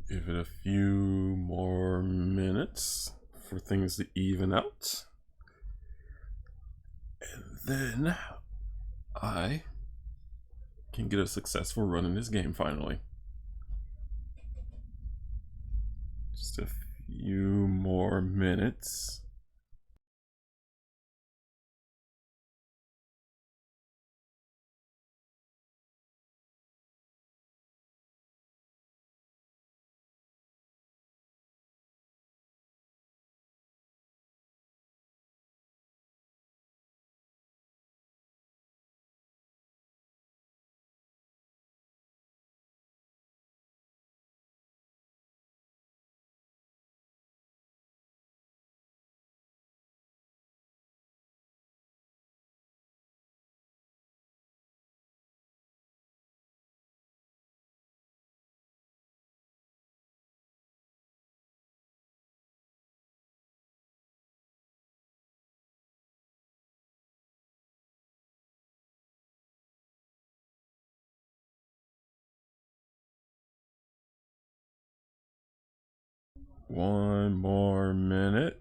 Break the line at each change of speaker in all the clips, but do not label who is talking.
Give it a few more minutes for things to even out. And then I can get a successful run in this game finally. Just a few more minutes. One more minute.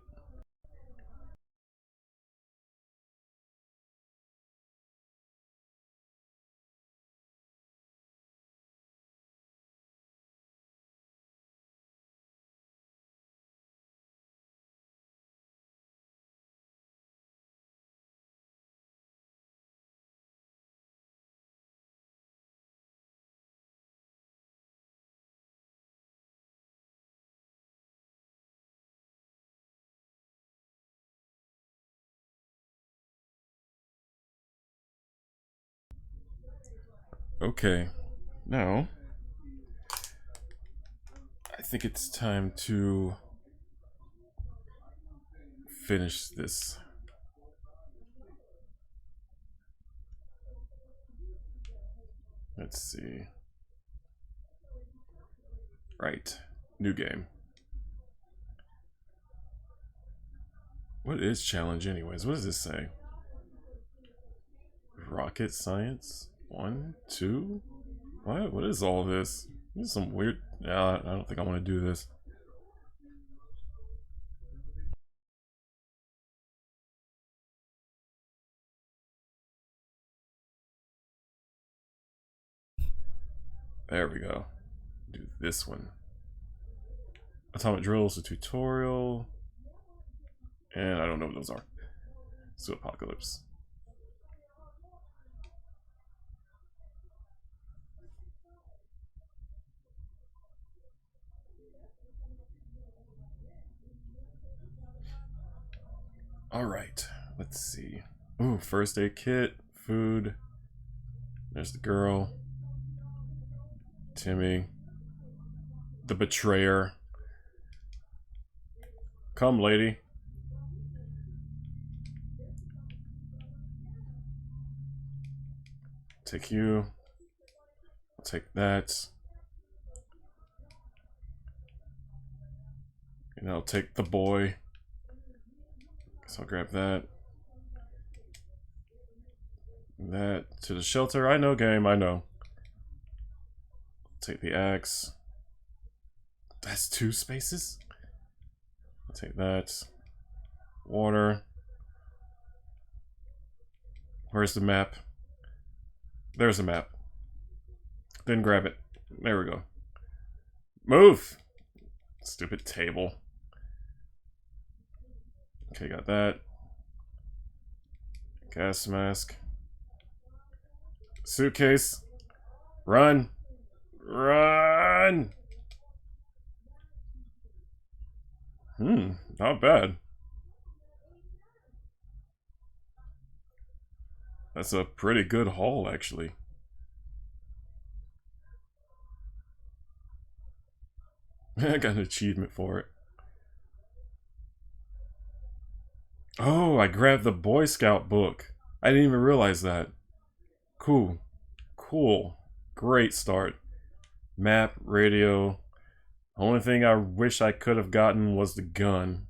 Okay, now I think it's time to finish this. Let's see. Right, new game. What is challenge anyways? What does this say? Rocket science? 1, 2? What? What is all this? This is some weird... I don't think I want to do this. There we go. Do this one. Atomic drills, a tutorial. And I don't know what those are. So apocalypse. Alright, let's see. Ooh, first aid kit, food. There's the girl. Timmy. The betrayer. Come, lady. Take you. I'll take that. And I'll take the boy. So I'll grab that. That to the shelter. I know, game, I know. Take the axe. That's 2 spaces? I'll take that. Water. Where's the map? There's the map. Then grab it. There we go. Move! Stupid table. Okay, got that. Gas mask. Suitcase. Run! Run! Not bad. That's a pretty good haul, actually. I got an achievement for it. Oh, I grabbed the Boy Scout book. I didn't even realize that. Cool. Cool. Great start. Map, radio. Only thing I wish I could have gotten was the gun.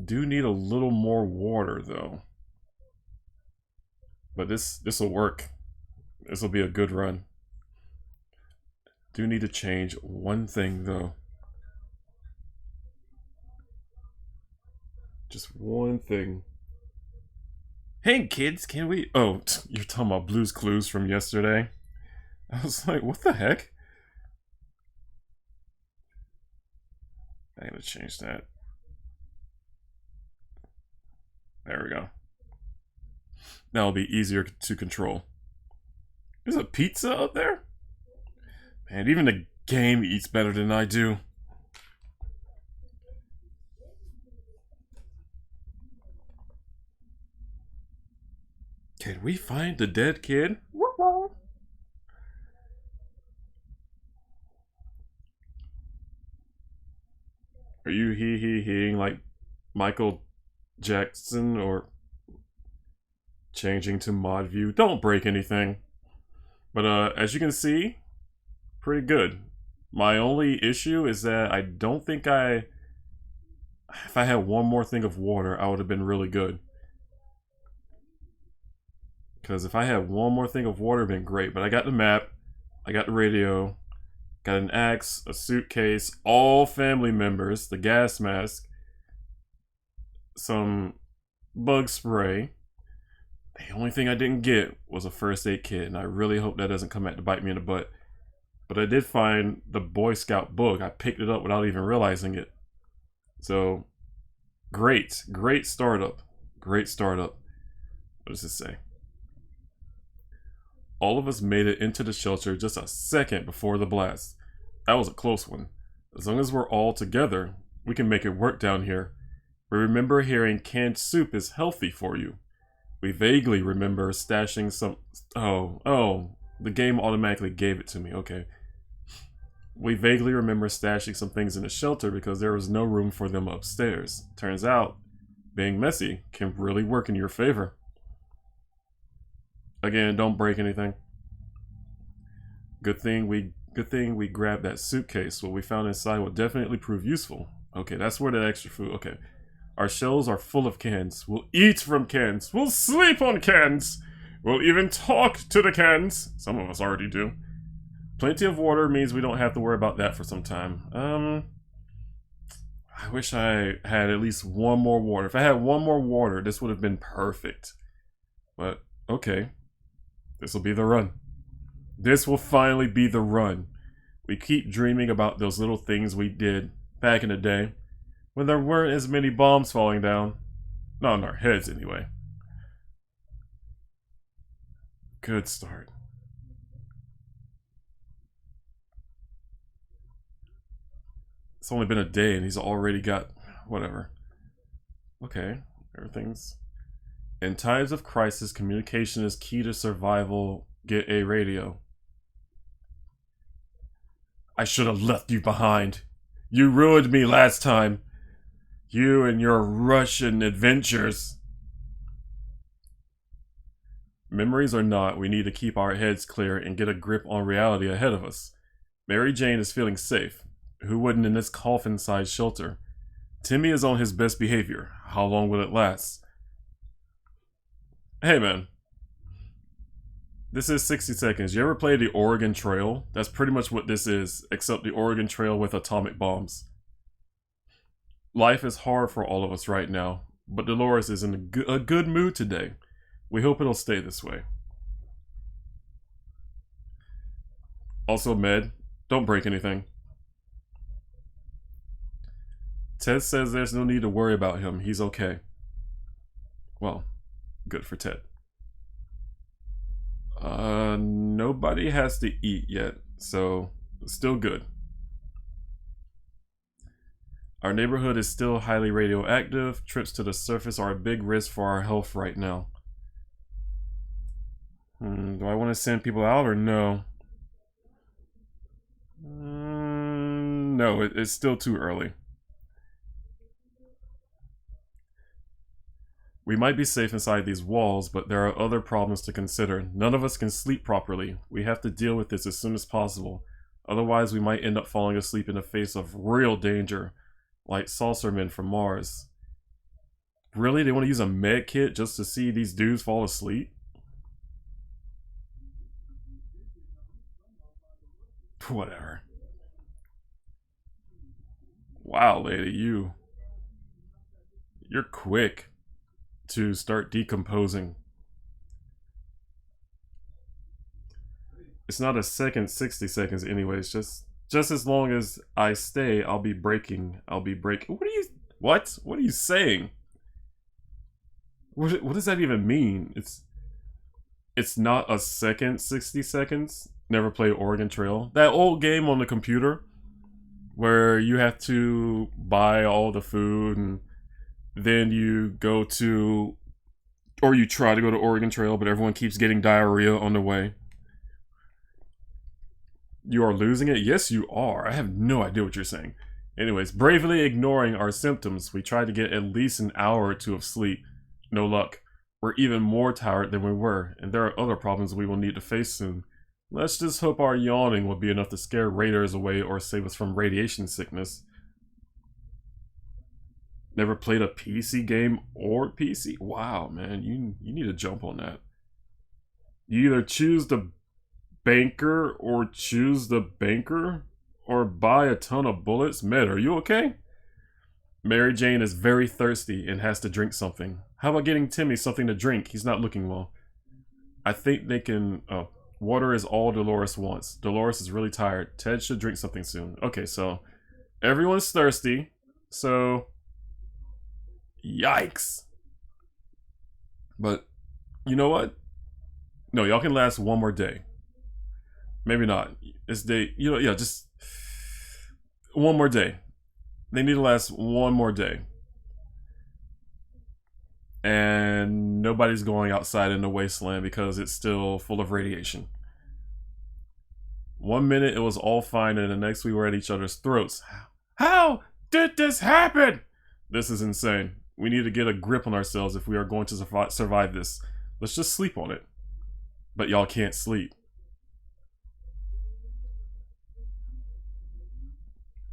Do need a little more water, though. But this will work. This will be a good run. Do need to change one thing though. Just one thing. Hey kids, can we... Oh, you're talking about Blue's Clues from yesterday? I was like, what the heck? I gotta change that. There we go. That'll be easier to control. There's a pizza out there? Man, even the game eats better than I do. Can we find the dead kid? Are you he-he-heing like Michael Jackson or changing to mod view? Don't break anything. But as you can see, pretty good. My only issue is that I don't think if I had one more thing of water, I would have been really good. Because if I had one more thing of water, it would have been great. But I got the map, I got the radio, got an axe, a suitcase, all family members, the gas mask, some bug spray. The only thing I didn't get was a first aid kit, and I really hope that doesn't come back to bite me in the butt. But I did find the Boy Scout book. I picked it up without even realizing it. So, great startup. Great startup. What does it say? All of us made it into the shelter just a second before the blast. That was a close one. As long as we're all together, we can make it work down here. We remember hearing canned soup is healthy for you. We vaguely remember stashing some... Oh, the game automatically gave it to me, okay. We vaguely remember stashing some things in the shelter because there was no room for them upstairs. Turns out, being messy can really work in your favor. Again, don't break anything. Good thing we grabbed that suitcase. What we found inside will definitely prove useful. Okay, that's where the extra food... Okay. Our shelves are full of cans. We'll eat from cans. We'll sleep on cans. We'll even talk to the cans. Some of us already do. Plenty of water means we don't have to worry about that for some time. I wish I had at least one more water. If I had one more water, this would have been perfect. But, okay. This will be the run. This will finally be the run. We keep dreaming about those little things we did back in the day, when there weren't as many bombs falling down. Not on our heads, anyway. Good start. It's only been a day and he's already got... whatever. Okay, everything's... In times of crisis, communication is key to survival. Get a radio. I should have left you behind. You ruined me last time. You and your Russian adventures. Memories or not, we need to keep our heads clear and get a grip on reality ahead of us. Mary Jane is feeling safe. Who wouldn't in this coffin-sized shelter? Timmy is on his best behavior. How long will it last? Hey man. This is 60 seconds. You ever play the Oregon Trail? That's pretty much what this is, except the Oregon Trail with atomic bombs. Life is hard for all of us right now, but Dolores is in a good mood today. We hope it'll stay this way. Also, Med, don't break anything. Ted says there's no need to worry about him. He's okay. Well, good for Ted. Nobody has to eat yet, so still good. Our neighborhood is still highly radioactive. Trips to the surface are a big risk for our health right now. Do I want to send people out or no? No, it's still too early. We might be safe inside these walls, but there are other problems to consider. None of us can sleep properly. We have to deal with this as soon as possible. Otherwise, we might end up falling asleep in the face of real danger, like saucermen from Mars. Really? They want to use a med kit just to see these dudes fall asleep? Whatever. Wow, lady, you're quick to start decomposing. It's not a second, 60 seconds anyways. Just as long as I stay, I'll be breaking. I'll be breaking. What are you saying? What does that even mean? It's not a second, 60 seconds. Never played Oregon Trail. That old game on the computer where you have to buy all the food and then you go to, or you try to go to Oregon Trail, but everyone keeps getting diarrhea on the way. You are losing it? Yes, you are. I have no idea what you're saying. Anyways, bravely ignoring our symptoms, we tried to get at least an hour or two of sleep. No luck. We're even more tired than we were, and there are other problems we will need to face soon. Let's just hope our yawning will be enough to scare raiders away or save us from radiation sickness. Never played a PC game or PC? Wow, man, you need to jump on that. You either choose the banker or choose the banker or buy a ton of bullets. Med, are you okay? Mary Jane is very thirsty and has to drink something. How about getting Timmy something to drink? He's not looking well. I think they can... Oh, water is all Dolores wants. Dolores is really tired. Ted should drink something soon. Okay, so everyone's thirsty. So... Yikes. But, you know what? No, y'all can last one more day. Maybe not. It's day... You know, yeah, just... One more day. They need to last one more day. And nobody's going outside in the wasteland because it's still full of radiation. 1 minute it was all fine and the next we were at each other's throats. How did this happen? This is insane. We need to get a grip on ourselves if we are going to survive this. Let's just sleep on it. But y'all can't sleep.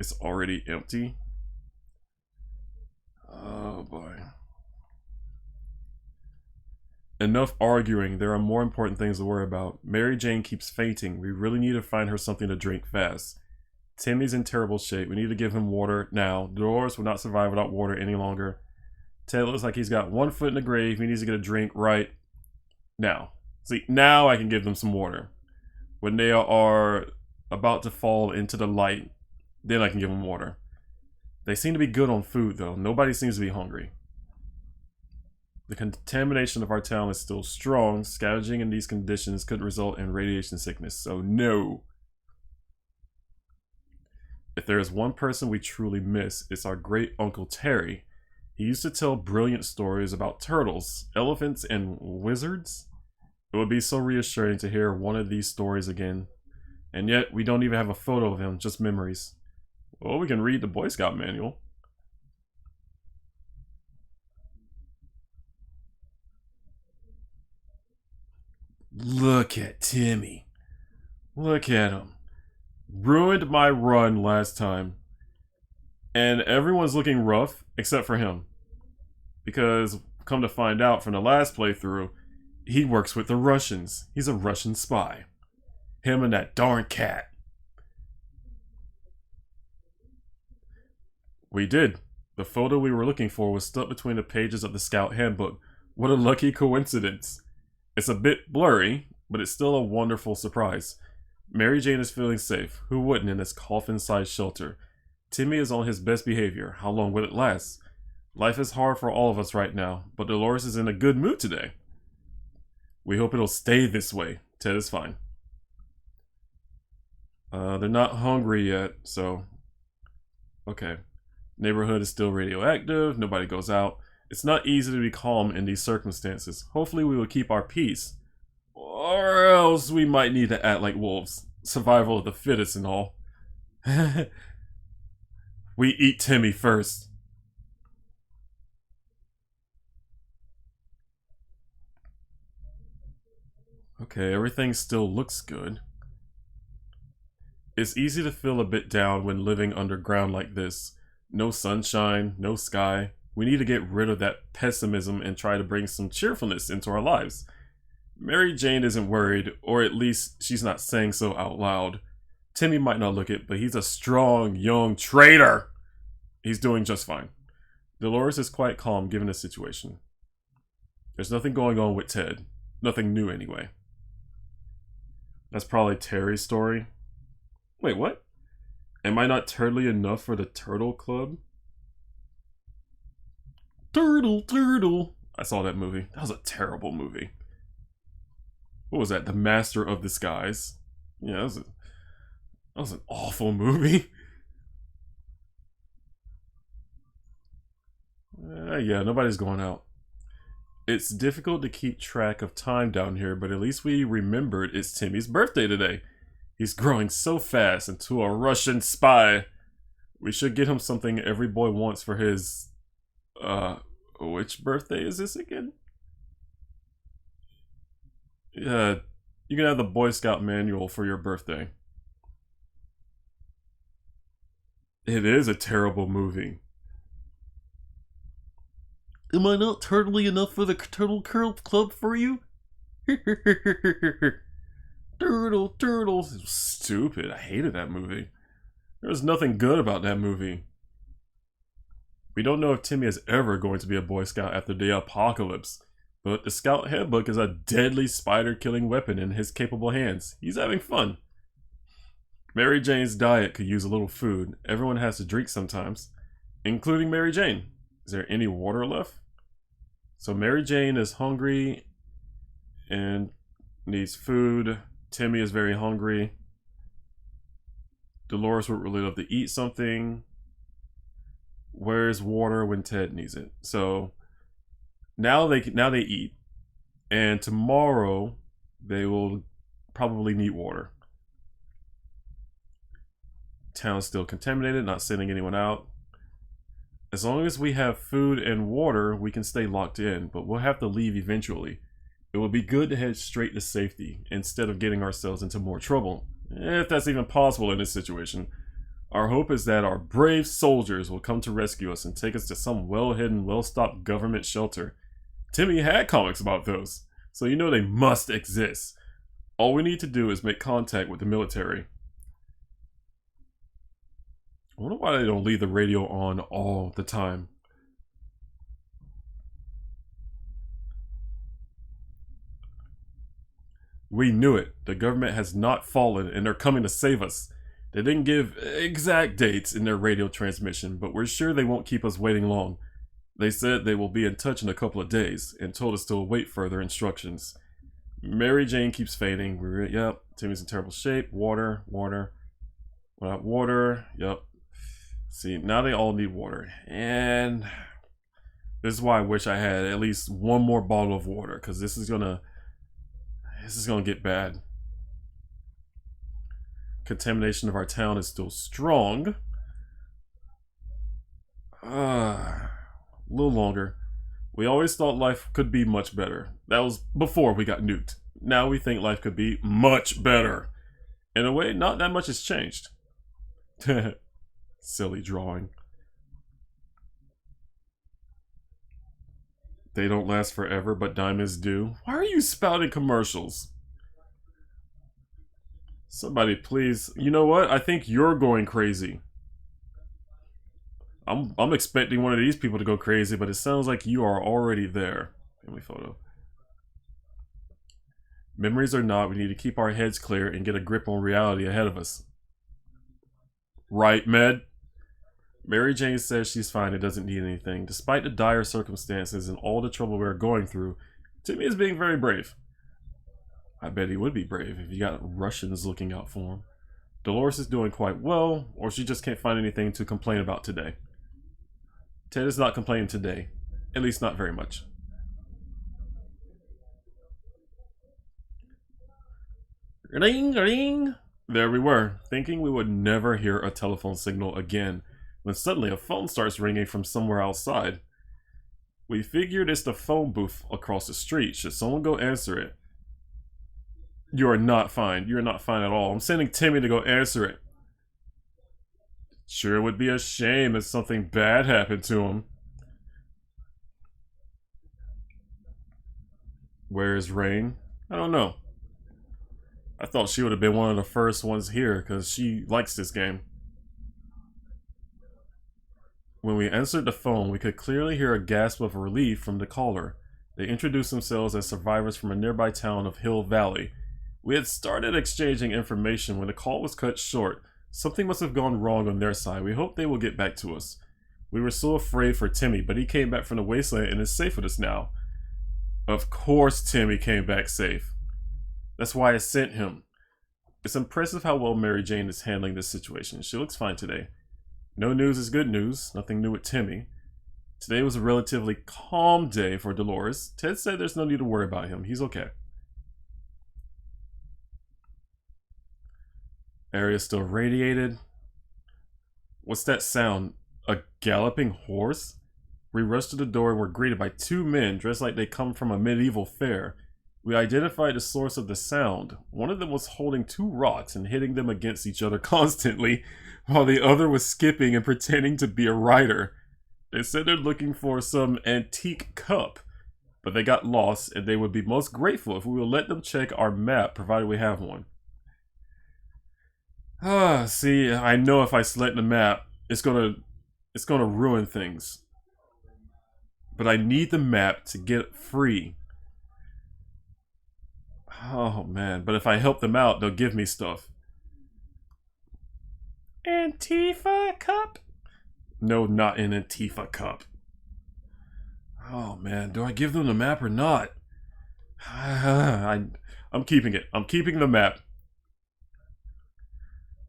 It's already empty. Oh boy. Enough arguing. There are more important things to worry about. Mary Jane keeps fainting. We really need to find her something to drink fast. Timmy's in terrible shape. We need to give him water now. Dolores will not survive without water any longer. Ted looks like he's got 1 foot in the grave. He needs to get a drink right now. See, now I can give them some water. When they are about to fall into the light, then I can give them water. They seem to be good on food, though. Nobody seems to be hungry. The contamination of our town is still strong. Scavenging in these conditions could result in radiation sickness, so no. If there is one person we truly miss, it's our great Uncle Terry. He used to tell brilliant stories about turtles, elephants, and wizards. It would be so reassuring to hear one of these stories again. And yet, we don't even have a photo of him, just memories. Well, we can read the Boy Scout manual. Look at Timmy. Look at him. Ruined my run last time. And everyone's looking rough, except for him. Because, come to find out from the last playthrough, he works with the Russians. He's a Russian spy. Him and that darn cat. We did. The photo we were looking for was stuck between the pages of the Scout Handbook. What a lucky coincidence. It's a bit blurry, but it's still a wonderful surprise. Mary Jane is feeling safe. Who wouldn't in this coffin-sized shelter? Timmy is on his best behavior. How long will it last? Life is hard for all of us right now, but Dolores is in a good mood today. We hope it'll stay this way. Ted is fine. They're not hungry yet, so... Okay. Neighborhood is still radioactive. Nobody goes out. It's not easy to be calm in these circumstances. Hopefully we will keep our peace. Or else we might need to act like wolves. Survival of the fittest and all. We eat Timmy first. Okay, everything still looks good. It's easy to feel a bit down when living underground like this. No sunshine, no sky. We need to get rid of that pessimism and try to bring some cheerfulness into our lives. Mary Jane isn't worried, or at least she's not saying so out loud. Timmy might not look it, but he's a strong, young traitor. He's doing just fine. Dolores is quite calm given the situation. There's nothing going on with Ted. Nothing new anyway. That's probably Terry's story. Wait, what? Am I not turtly enough for the Turtle Club? Turtle, turtle. I saw that movie. That was a terrible movie. What was that? The Master of Disguise. Yeah, that was an awful movie. Yeah, nobody's going out. It's difficult to keep track of time down here, but at least we remembered it's Timmy's birthday today. He's growing so fast into a Russian spy. We should get him something every boy wants for his... which birthday is this again? Yeah, you can have the Boy Scout manual for your birthday. It is a terrible movie. Am I not turtly enough for the Turtle Club for you? Turtle. Stupid. I hated that movie. There was nothing good about that movie. We don't know if Timmy is ever going to be a Boy Scout after the apocalypse, but the Scout Handbook is a deadly spider-killing weapon in his capable hands. He's having fun. Mary Jane's diet could use a little food. Everyone has to drink sometimes, including Mary Jane. Is there any water left? So Mary Jane is hungry and needs food. Timmy is very hungry. Dolores would really love to eat something. Where's water when Ted needs it? So now they eat, and tomorrow they will probably need water. Town's still contaminated, not sending anyone out. As long as we have food and water, we can stay locked in, but we'll have to leave eventually. It would be good to head straight to safety instead of getting ourselves into more trouble, if that's even possible in this situation. Our hope is that our brave soldiers will come to rescue us and take us to some well-hidden, well-stocked government shelter. Timmy had comics about those, so you know they must exist. All we need to do is make contact with the military. I wonder why they don't leave the radio on all the time. We knew it. The government has not fallen and they're coming to save us. They didn't give exact dates in their radio transmission, but we're sure they won't keep us waiting long. They said they will be in touch in a couple of days and told us to await further instructions. Mary Jane keeps fainting. Yep, Timmy's in terrible shape. Water. Without water. Yep. See, now they all need water. And this is why I wish I had at least one more bottle of water, because this is gonna get bad. Contamination of our town is still strong. A little longer. We always thought life could be much better. That was before we got nuked. Now we think life could be much better. In a way, not that much has changed. Silly drawing. They don't last forever, but diamonds do. Why are you spouting commercials? Somebody please. You know what? I think you're going crazy. I'm expecting one of these people to go crazy, but it sounds like you are already there. Family photo. Memories or not, we need to keep our heads clear and get a grip on reality ahead of us. Right, Med? Mary Jane says she's fine and doesn't need anything. Despite the dire circumstances and all the trouble we're going through, Timmy is being very brave. I bet he would be brave if he got Russians looking out for him. Dolores is doing quite well, or she just can't find anything to complain about today. Ted is not complaining today. At least not very much. Ring, ring! There we were, thinking we would never hear a telephone signal again, when suddenly a phone starts ringing from somewhere outside. We figured it's the phone booth across the street. Should someone go answer it? You are not fine. You're not fine at all. I'm sending Timmy to go answer it. Sure would be a shame if something bad happened to him. Where is Rain? I don't know. I thought she would have been one of the first ones here because she likes this game. When we answered the phone, we could clearly hear a gasp of relief from the caller. They introduced themselves as survivors from a nearby town of Hill Valley. We had started exchanging information when the call was cut short. Something must have gone wrong on their side. We hope they will get back to us. We were so afraid for Timmy, but he came back from the wasteland and is safe with us now. Of course Timmy came back safe. That's why I sent him. It's impressive how well Mary Jane is handling this situation. She looks fine today. No news is good news. Nothing new with Timmy. Today was a relatively calm day for Dolores. Ted said there's no need to worry about him. He's okay. Area still radiated. What's that sound? A galloping horse? We rushed to the door and were greeted by two men dressed like they come from a medieval fair. We identified the source of the sound. One of them was holding two rocks and hitting them against each other constantly, while the other was skipping and pretending to be a rider. They said they're looking for some antique cup, but they got lost and they would be most grateful if we would let them check our map, provided we have one. See, I know if I select the map, it's gonna ruin things. But I need the map to get free. Oh man, but if I help them out, they'll give me stuff. Antifa cup? No, not an Antifa cup. Oh man, do I give them the map or not? I'm keeping it. I'm keeping the map.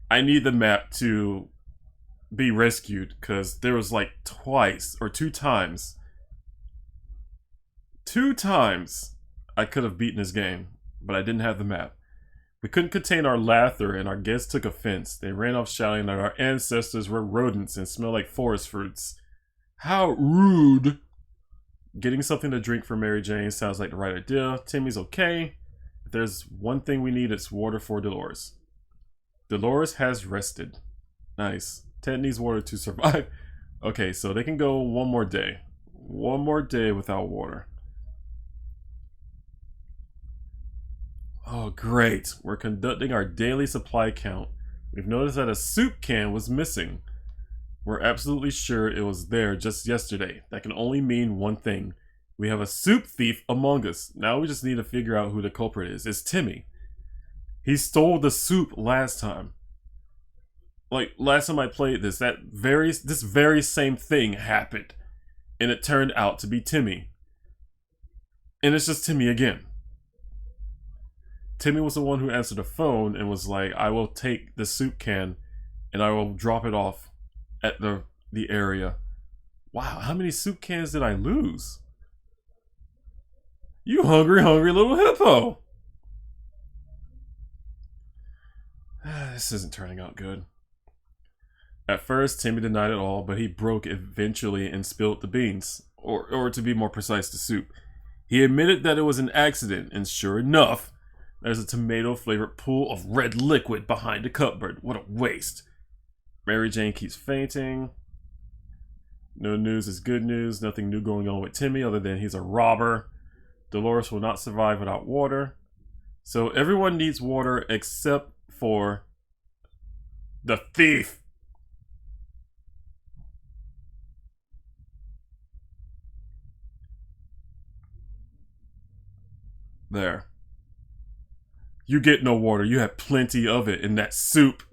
I need the map to be rescued because there was like twice or two times I could have beaten this game, but I didn't have the map. We couldn't contain our laughter and our guests took offense. They ran off shouting that our ancestors were rodents and smelled like forest fruits. How rude! Getting something to drink for Mary Jane sounds like the right idea. Timmy's okay. If there's one thing we need, it's water for Dolores. Dolores has rested. Nice. Ted needs water to survive. Okay, so they can go one more day. One more day without water. Oh, great. We're conducting our daily supply count. We've noticed that a soup can was missing. We're absolutely sure it was there just yesterday. That can only mean one thing. We have a soup thief among us. Now we just need to figure out who the culprit is. It's Timmy. He stole the soup last time. Like, last time I played this, this very same thing happened. And it turned out to be Timmy. And it's just Timmy again. Timmy was the one who answered the phone and was like, I will take the soup can and I will drop it off at the area. Wow, how many soup cans did I lose? You hungry, hungry little hippo! This isn't turning out good. At first, Timmy denied it all, but he broke eventually and spilled the beans. Or to be more precise, the soup. He admitted that it was an accident, and sure enough, there's a tomato-flavored pool of red liquid behind the cupboard. What a waste. Mary Jane keeps fainting. No news is good news. Nothing new going on with Timmy other than he's a robber. Dolores will not survive without water. So everyone needs water except for the thief. There. You get no water. You have plenty of it in that soup.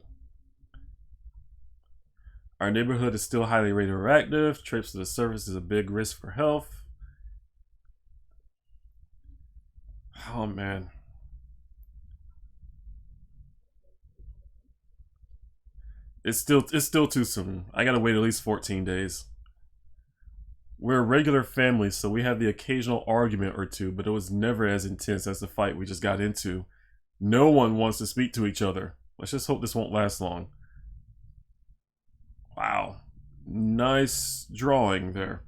Our neighborhood is still highly radioactive. Trips to the surface is a big risk for health. Oh man. It's still too soon. I gotta wait at least 14 days. We're a regular family, so we have the occasional argument or two, but it was never as intense as the fight we just got into. No one wants to speak to each other. Let's just hope this won't last long. Wow. Nice drawing there.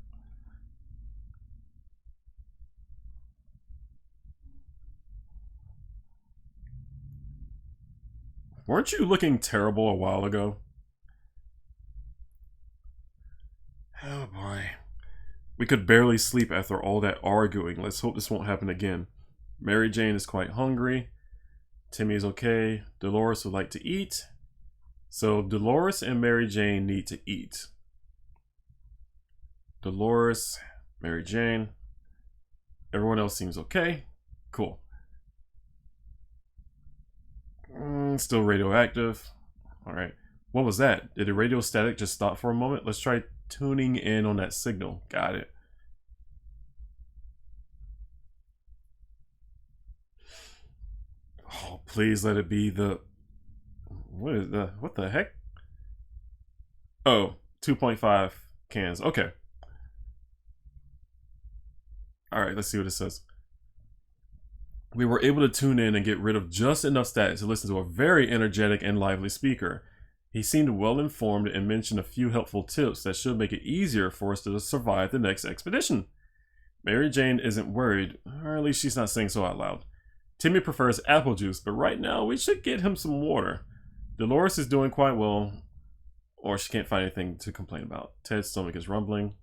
Weren't you looking terrible a while ago? Oh boy. We could barely sleep after all that arguing. Let's hope this won't happen again. Mary Jane is quite hungry. Timmy's okay. Dolores would like to eat. So Dolores and Mary Jane need to eat. Dolores, Mary Jane. Everyone else seems okay. Cool. Still radioactive. Alright. What was that? Did the radio static just stop for a moment? Let's try tuning in on that signal. Got it. Oh, please let it be the... What the heck? Oh, 2.5 cans. Okay. Alright, let's see what it says. We were able to tune in and get rid of just enough static to listen to a very energetic and lively speaker. He seemed well informed and mentioned a few helpful tips that should make it easier for us to survive the next expedition. Mary Jane isn't worried, or at least she's not saying so out loud. Timmy prefers apple juice, but right now we should get him some water. Dolores is doing quite well, or she can't find anything to complain about. Ted's stomach is rumbling.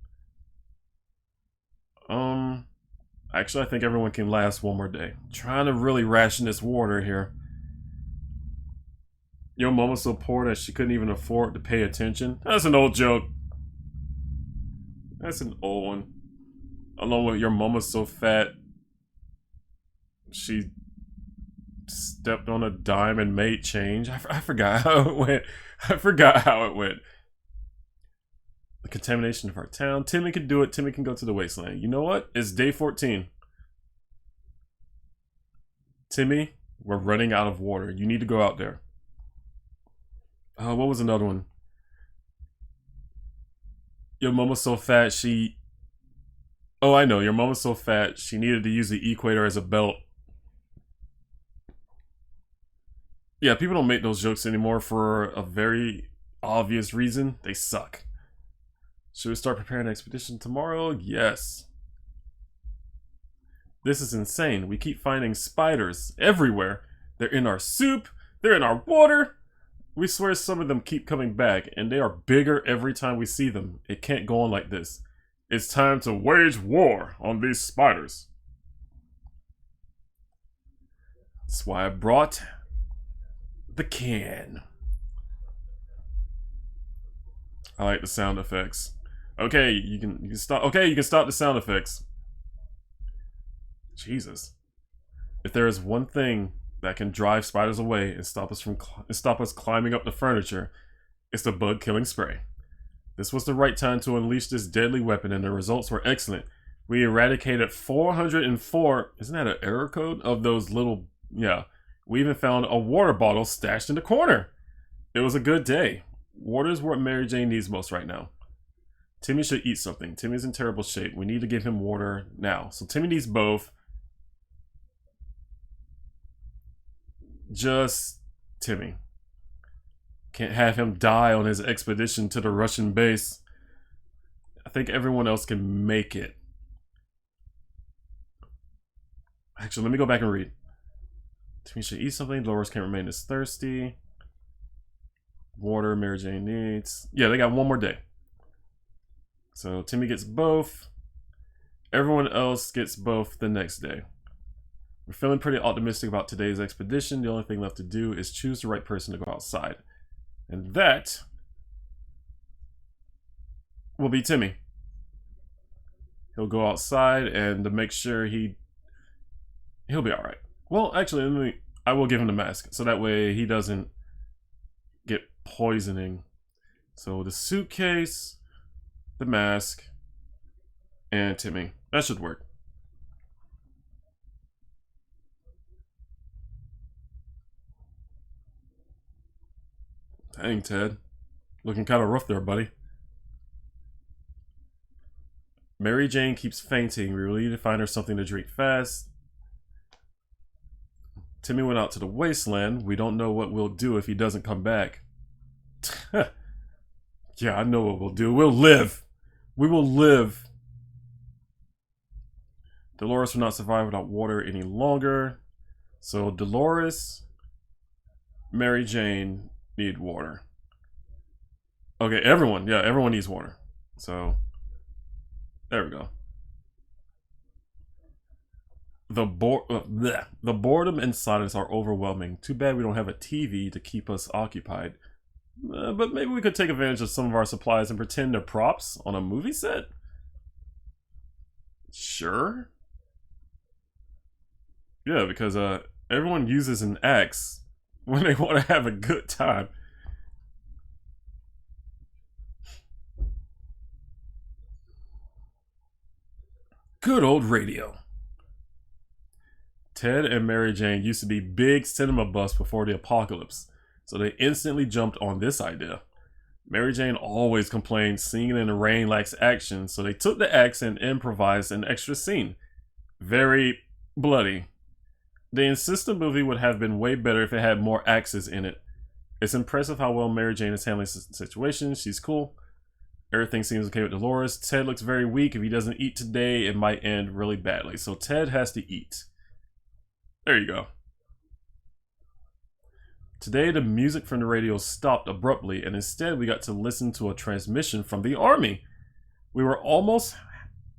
Actually, I think everyone can last one more day. I'm trying to really ration this water here. Your mom was so poor that she couldn't even afford to pay attention. That's an old joke. That's an old one. Along with your mom was so fat, she stepped on a dime and made change. I forgot how it went. I forgot how it went. The contamination of our town. Timmy can do it. Timmy can go to the wasteland. You know what? It's day 14. Timmy, we're running out of water. You need to go out there. What was another one? Your mom was so fat she... Oh, I know. Your mom was so fat she needed to use the equator as a belt. Yeah, people don't make those jokes anymore for a very obvious reason. They suck. Should we start preparing an expedition tomorrow? Yes. This is insane. We keep finding spiders everywhere. They're in our soup. They're in our water. We swear some of them keep coming back, and they are bigger every time we see them. It can't go on like this. It's time to wage war on these spiders. That's why I brought the can. I like the sound effects. Okay, you can stop. Okay, you can stop the sound effects. Jesus. If there is one thing that can drive spiders away and stop us climbing up the furniture, it's the bug killing spray. This was the right time to unleash this deadly weapon, and the results were excellent. We eradicated 404, isn't that an error code, of those little, yeah. We even found a water bottle stashed in the corner. It was a good day. Water is what Mary Jane needs most right now. Timmy should eat something. Timmy's in terrible shape. We need to give him water now. So Timmy needs both. Just Timmy. Can't have him die on his expedition to the Russian base. I think everyone else can make it. Actually, let me go back and read. Timmy should eat something. Dolores can't remain as thirsty. Water Mary Jane needs. Yeah, they got one more day. So Timmy gets both. Everyone else gets both the next day. We're feeling pretty optimistic about today's expedition. The only thing left to do is choose the right person to go outside. And that will be Timmy. He'll go outside and to make sure he'll be alright. Well, actually, I will give him the mask. So that way he doesn't get poisoning. So the suitcase, the mask, and Timmy. That should work. Dang, Ted. Looking kind of rough there, buddy. Mary Jane keeps fainting. We really need to find her something to drink fast. Timmy went out to the wasteland. We don't know what we'll do if he doesn't come back. Yeah, I know what we'll do. We'll live. We will live. Dolores will not survive without water any longer. So Dolores, Mary Jane need water. Okay, everyone. Yeah, everyone needs water. So, there we go. The boredom and silence are overwhelming. Too bad we don't have a TV to keep us occupied. But maybe we could take advantage of some of our supplies and pretend they're props on a movie set? Sure. Yeah, because everyone uses an axe when they want to have a good time. Good old radio. Ted and Mary Jane used to be big cinema buffs before the apocalypse, so they instantly jumped on this idea. Mary Jane always complained singing in the rain lacks action, so they took the axe and improvised an extra scene. Very bloody. They insist the movie would have been way better if it had more axes in it. It's impressive how well Mary Jane is handling the situation. She's cool. Everything seems okay with Dolores. Ted looks very weak. If he doesn't eat today, it might end really badly. So Ted has to eat. There you go. Today, the music from the radio stopped abruptly, and instead we got to listen to a transmission from the army. We were almost...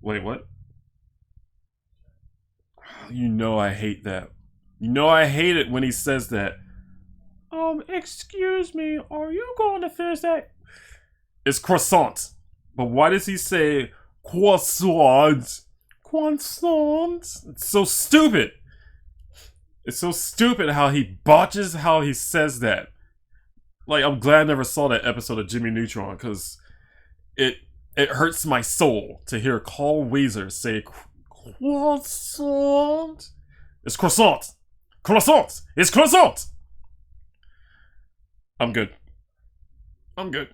Wait, what? You know I hate that. You know I hate it when he says that. Excuse me, are you going to finish that? It's croissant. But why does he say croissant? Croissant? It's so stupid. It's so stupid how he botches how he says that. Like, I'm glad I never saw that episode of Jimmy Neutron, because it hurts my soul to hear Kall Weezer say croissant. It's croissant. Croissant. It's croissant. I'm good. I'm good.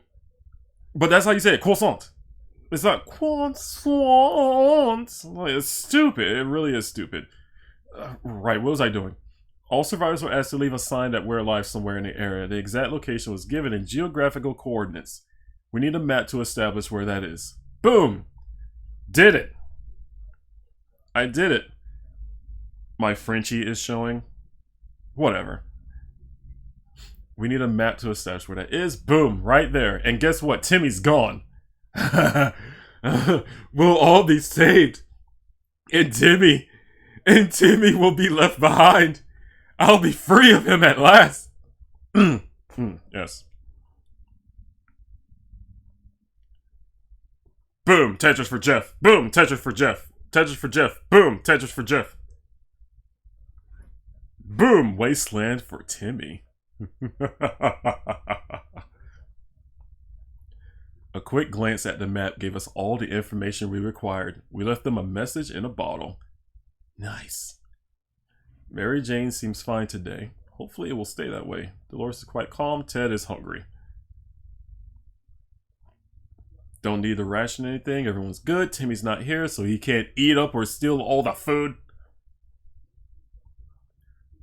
But that's how you say it, croissant. It's not croissant. Like, it's stupid. It really is stupid. Right, what was I doing? All survivors were asked to leave a sign that we're alive somewhere in the area. The exact location was given in geographical coordinates. We need a map to establish where that is. Boom! Did it! I did it. My Frenchie is showing. Whatever. We need a map to establish where that is. Boom! Right there. And guess what? Timmy's gone. We'll all be saved. And Timmy will be left behind. I'll be free of him at last. Yes. Boom, Tetris for Jeff. Boom, Tetris for Jeff. Tetris for Jeff. Boom, Tetris for Jeff. Boom, Wasteland for Timmy. A quick glance at the map gave us all the information we required. We left them a message in a bottle. Nice. Mary Jane seems fine today. Hopefully it will stay that way. Dolores is quite calm. Ted is hungry. Don't need to ration anything. Everyone's good. Timmy's not here, so he can't eat up or steal all the food.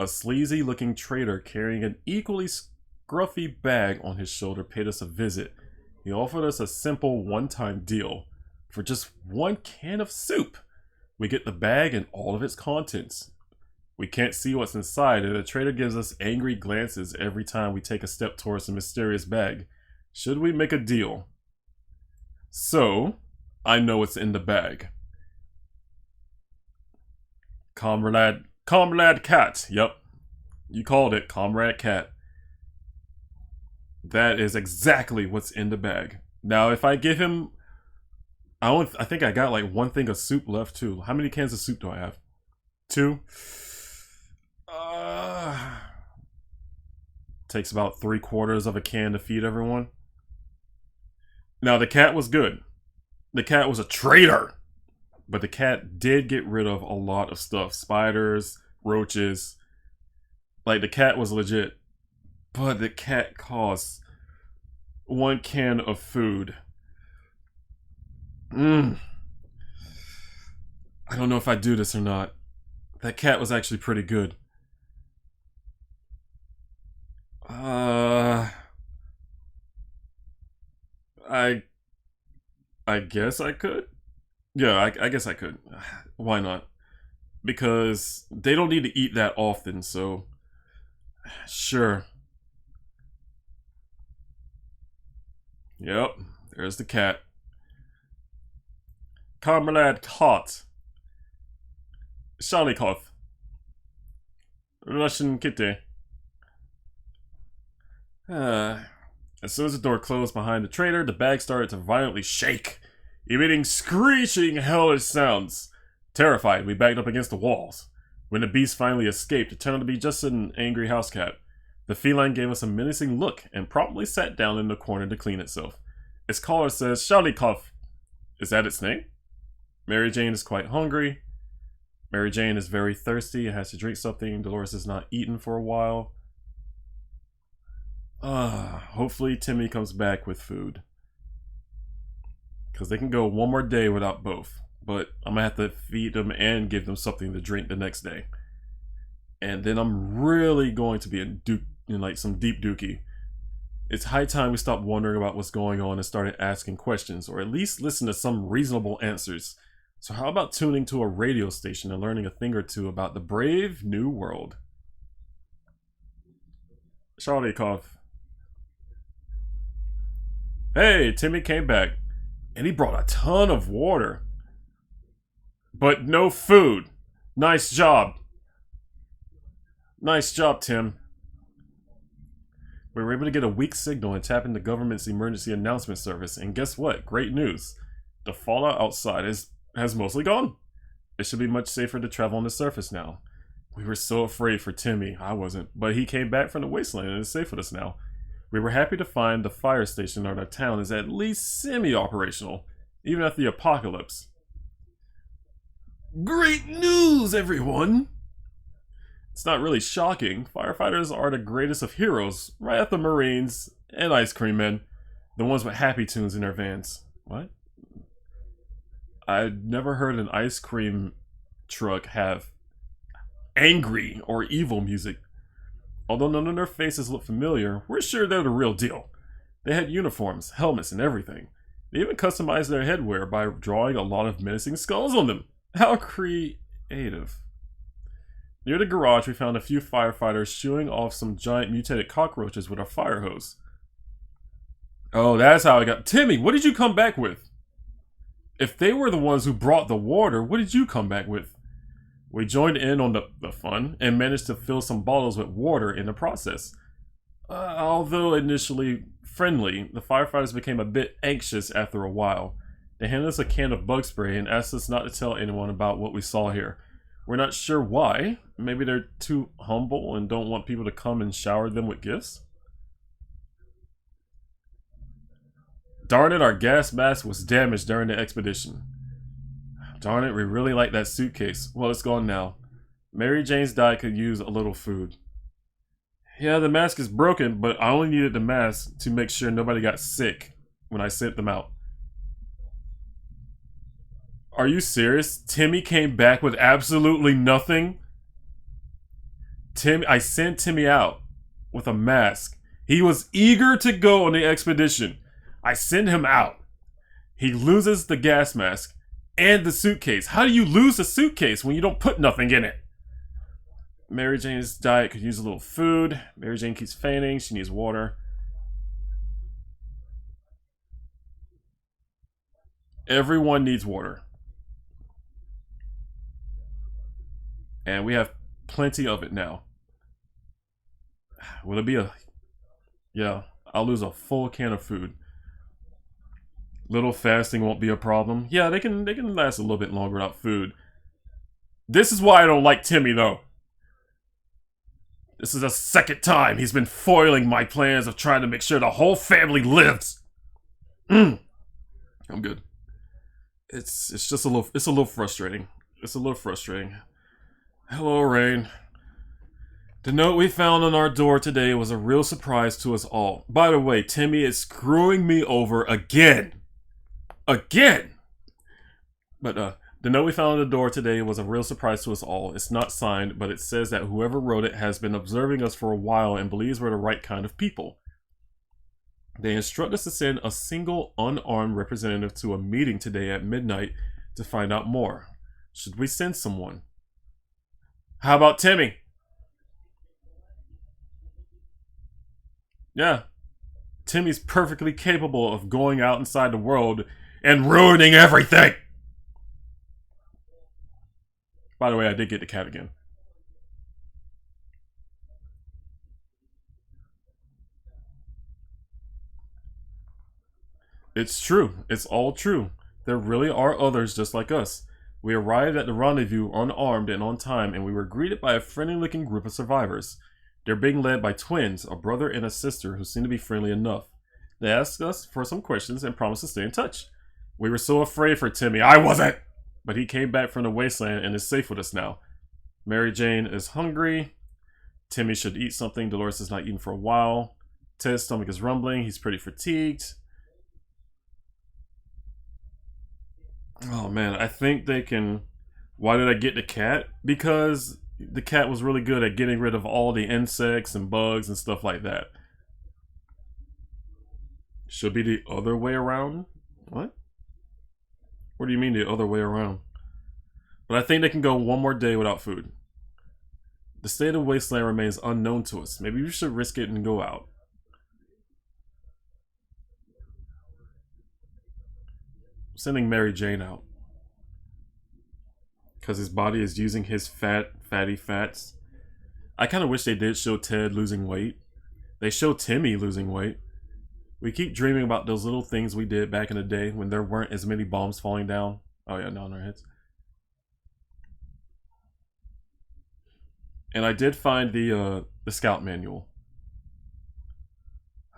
A sleazy looking trader carrying an equally scruffy bag on his shoulder paid us a visit. He offered us a simple one-time deal. For just one can of soup, we get the bag and all of its contents. We can't see what's inside, and the trader gives us angry glances every time we take a step towards the mysterious bag. Should we make a deal? So, I know what's in the bag. Comrade Cat. Yep. You called it, Comrade Cat. That is exactly what's in the bag. Now, if I give him... I think I got like one thing of soup left too. How many cans of soup do I have? 2? Takes about 3/4 of a can to feed everyone. Now, the cat was good. The cat was a traitor. But the cat did get rid of a lot of stuff. Spiders, roaches. Like, the cat was legit. But the cat costs 1 can of food. I don't know if I do this or not. That cat was actually pretty good. I guess I could. Yeah, I guess I could. Why not? Because they don't need to eat that often, so sure. Yep, there's the cat. Comrade Cat. Shalikov. Russian kitty. As soon as the door closed behind the trader, the bag started to violently shake, emitting screeching, hellish sounds. Terrified, we backed up against the walls. When the beast finally escaped, it turned out to be just an angry house cat. The feline gave us a menacing look and promptly sat down in the corner to clean itself. Its collar says Shalikov. Is that its name? Mary Jane is quite hungry. Mary Jane is very thirsty and has to drink something. Dolores has not eaten for a while. Hopefully Timmy comes back with food. Because they can go one more day without both. But I'm going to have to feed them and give them something to drink the next day. And then I'm really going to be in like some deep dookie. It's high time we stopped wondering about what's going on and started asking questions, or at least listen to some reasonable answers. So how about tuning to a radio station and learning a thing or two about the brave new world? Shalikov. Hey, Timmy came back, and he brought a ton of water. But no food. Nice job. Nice job, Tim. We were able to get a weak signal and tap into the government's emergency announcement service, and guess what? Great news. The fallout outside has mostly gone. It should be much safer to travel on the surface now. We were so afraid for Timmy. I wasn't, but he came back from the wasteland and is safe with us now. We were happy to find the fire station in our town is at least semi-operational, even after the apocalypse. Great news, everyone! It's not really shocking. Firefighters are the greatest of heroes, right after Marines and Ice Cream Men, the ones with happy tunes in their vans. What? I've never heard an ice cream truck have angry or evil music. Although none of their faces look familiar, we're sure they're the real deal. They had uniforms, helmets, and everything. They even customized their headwear by drawing a lot of menacing skulls on them. How creative. Near the garage, we found a few firefighters shooing off some giant mutated cockroaches with a fire hose. Oh, that's how I got... Timmy, what did you come back with? If they were the ones who brought the water, what did you come back with? We joined in on the fun and managed to fill some bottles with water in the process. Although initially friendly, the firefighters became a bit anxious after a while. They handed us a can of bug spray and asked us not to tell anyone about what we saw here. We're not sure why. Maybe they're too humble and don't want people to come and shower them with gifts? Darn it, our gas mask was damaged during the expedition. Darn it, we really like that suitcase. Well, it's gone now. Mary Jane's diet could use a little food. Yeah, the mask is broken, but I only needed the mask to make sure nobody got sick when I sent them out. Are you serious? Timmy came back with absolutely nothing? I sent Timmy out with a mask. He was eager to go on the expedition. I send him out. He loses the gas mask and the suitcase. How do you lose a suitcase when you don't put nothing in it? Mary Jane's diet could use a little food. Mary Jane keeps fainting. She needs water. Everyone needs water. And we have plenty of it now. Will it be a... Yeah, I'll lose a full can of food. Little fasting won't be a problem. Yeah, they can last a little bit longer without food. This is why I don't like Timmy, though. This is the second time he's been foiling my plans of trying to make sure the whole family lives. I'm good. It's just a little frustrating. It's a little frustrating. Hello, Rain. The note we found on our door today was a real surprise to us all. By the way, Timmy is screwing me over again. Again! But the note we found on the door today was a real surprise to us all. It's not signed, but it says that whoever wrote it has been observing us for a while and believes we're the right kind of people. They instruct us to send a single unarmed representative to a meeting today at midnight to find out more. Should we send someone? How about Timmy? Yeah. Timmy's perfectly capable of going out inside the world and ruining everything. By the way, I did get the cat again. It's true. It's all true. There really are others just like us. We arrived at the rendezvous unarmed and on time, and we were greeted by a friendly-looking group of survivors. They're being led by twins, a brother and a sister, who seem to be friendly enough. They asked us for some questions and promised to stay in touch. We were so afraid for Timmy. I wasn't! But he came back from the wasteland and is safe with us now. Mary Jane is hungry. Timmy should eat something. Dolores has not eaten for a while. Ted's stomach is rumbling. He's pretty fatigued. Oh man, I think they can... Why did I get the cat? Because the cat was really good at getting rid of all the insects and bugs and stuff like that. Should be the other way around? What? What do you mean the other way around? But I think they can go one more day without food. The state of Wasteland remains unknown to us. Maybe we should risk it and go out. I'm sending Mary Jane out. Because his body is using his fatty fats. I kind of wish they did show Ted losing weight. They show Timmy losing weight. We keep dreaming about those little things we did back in the day when there weren't as many bombs falling down. Oh yeah, down our heads. And I did find the scout manual.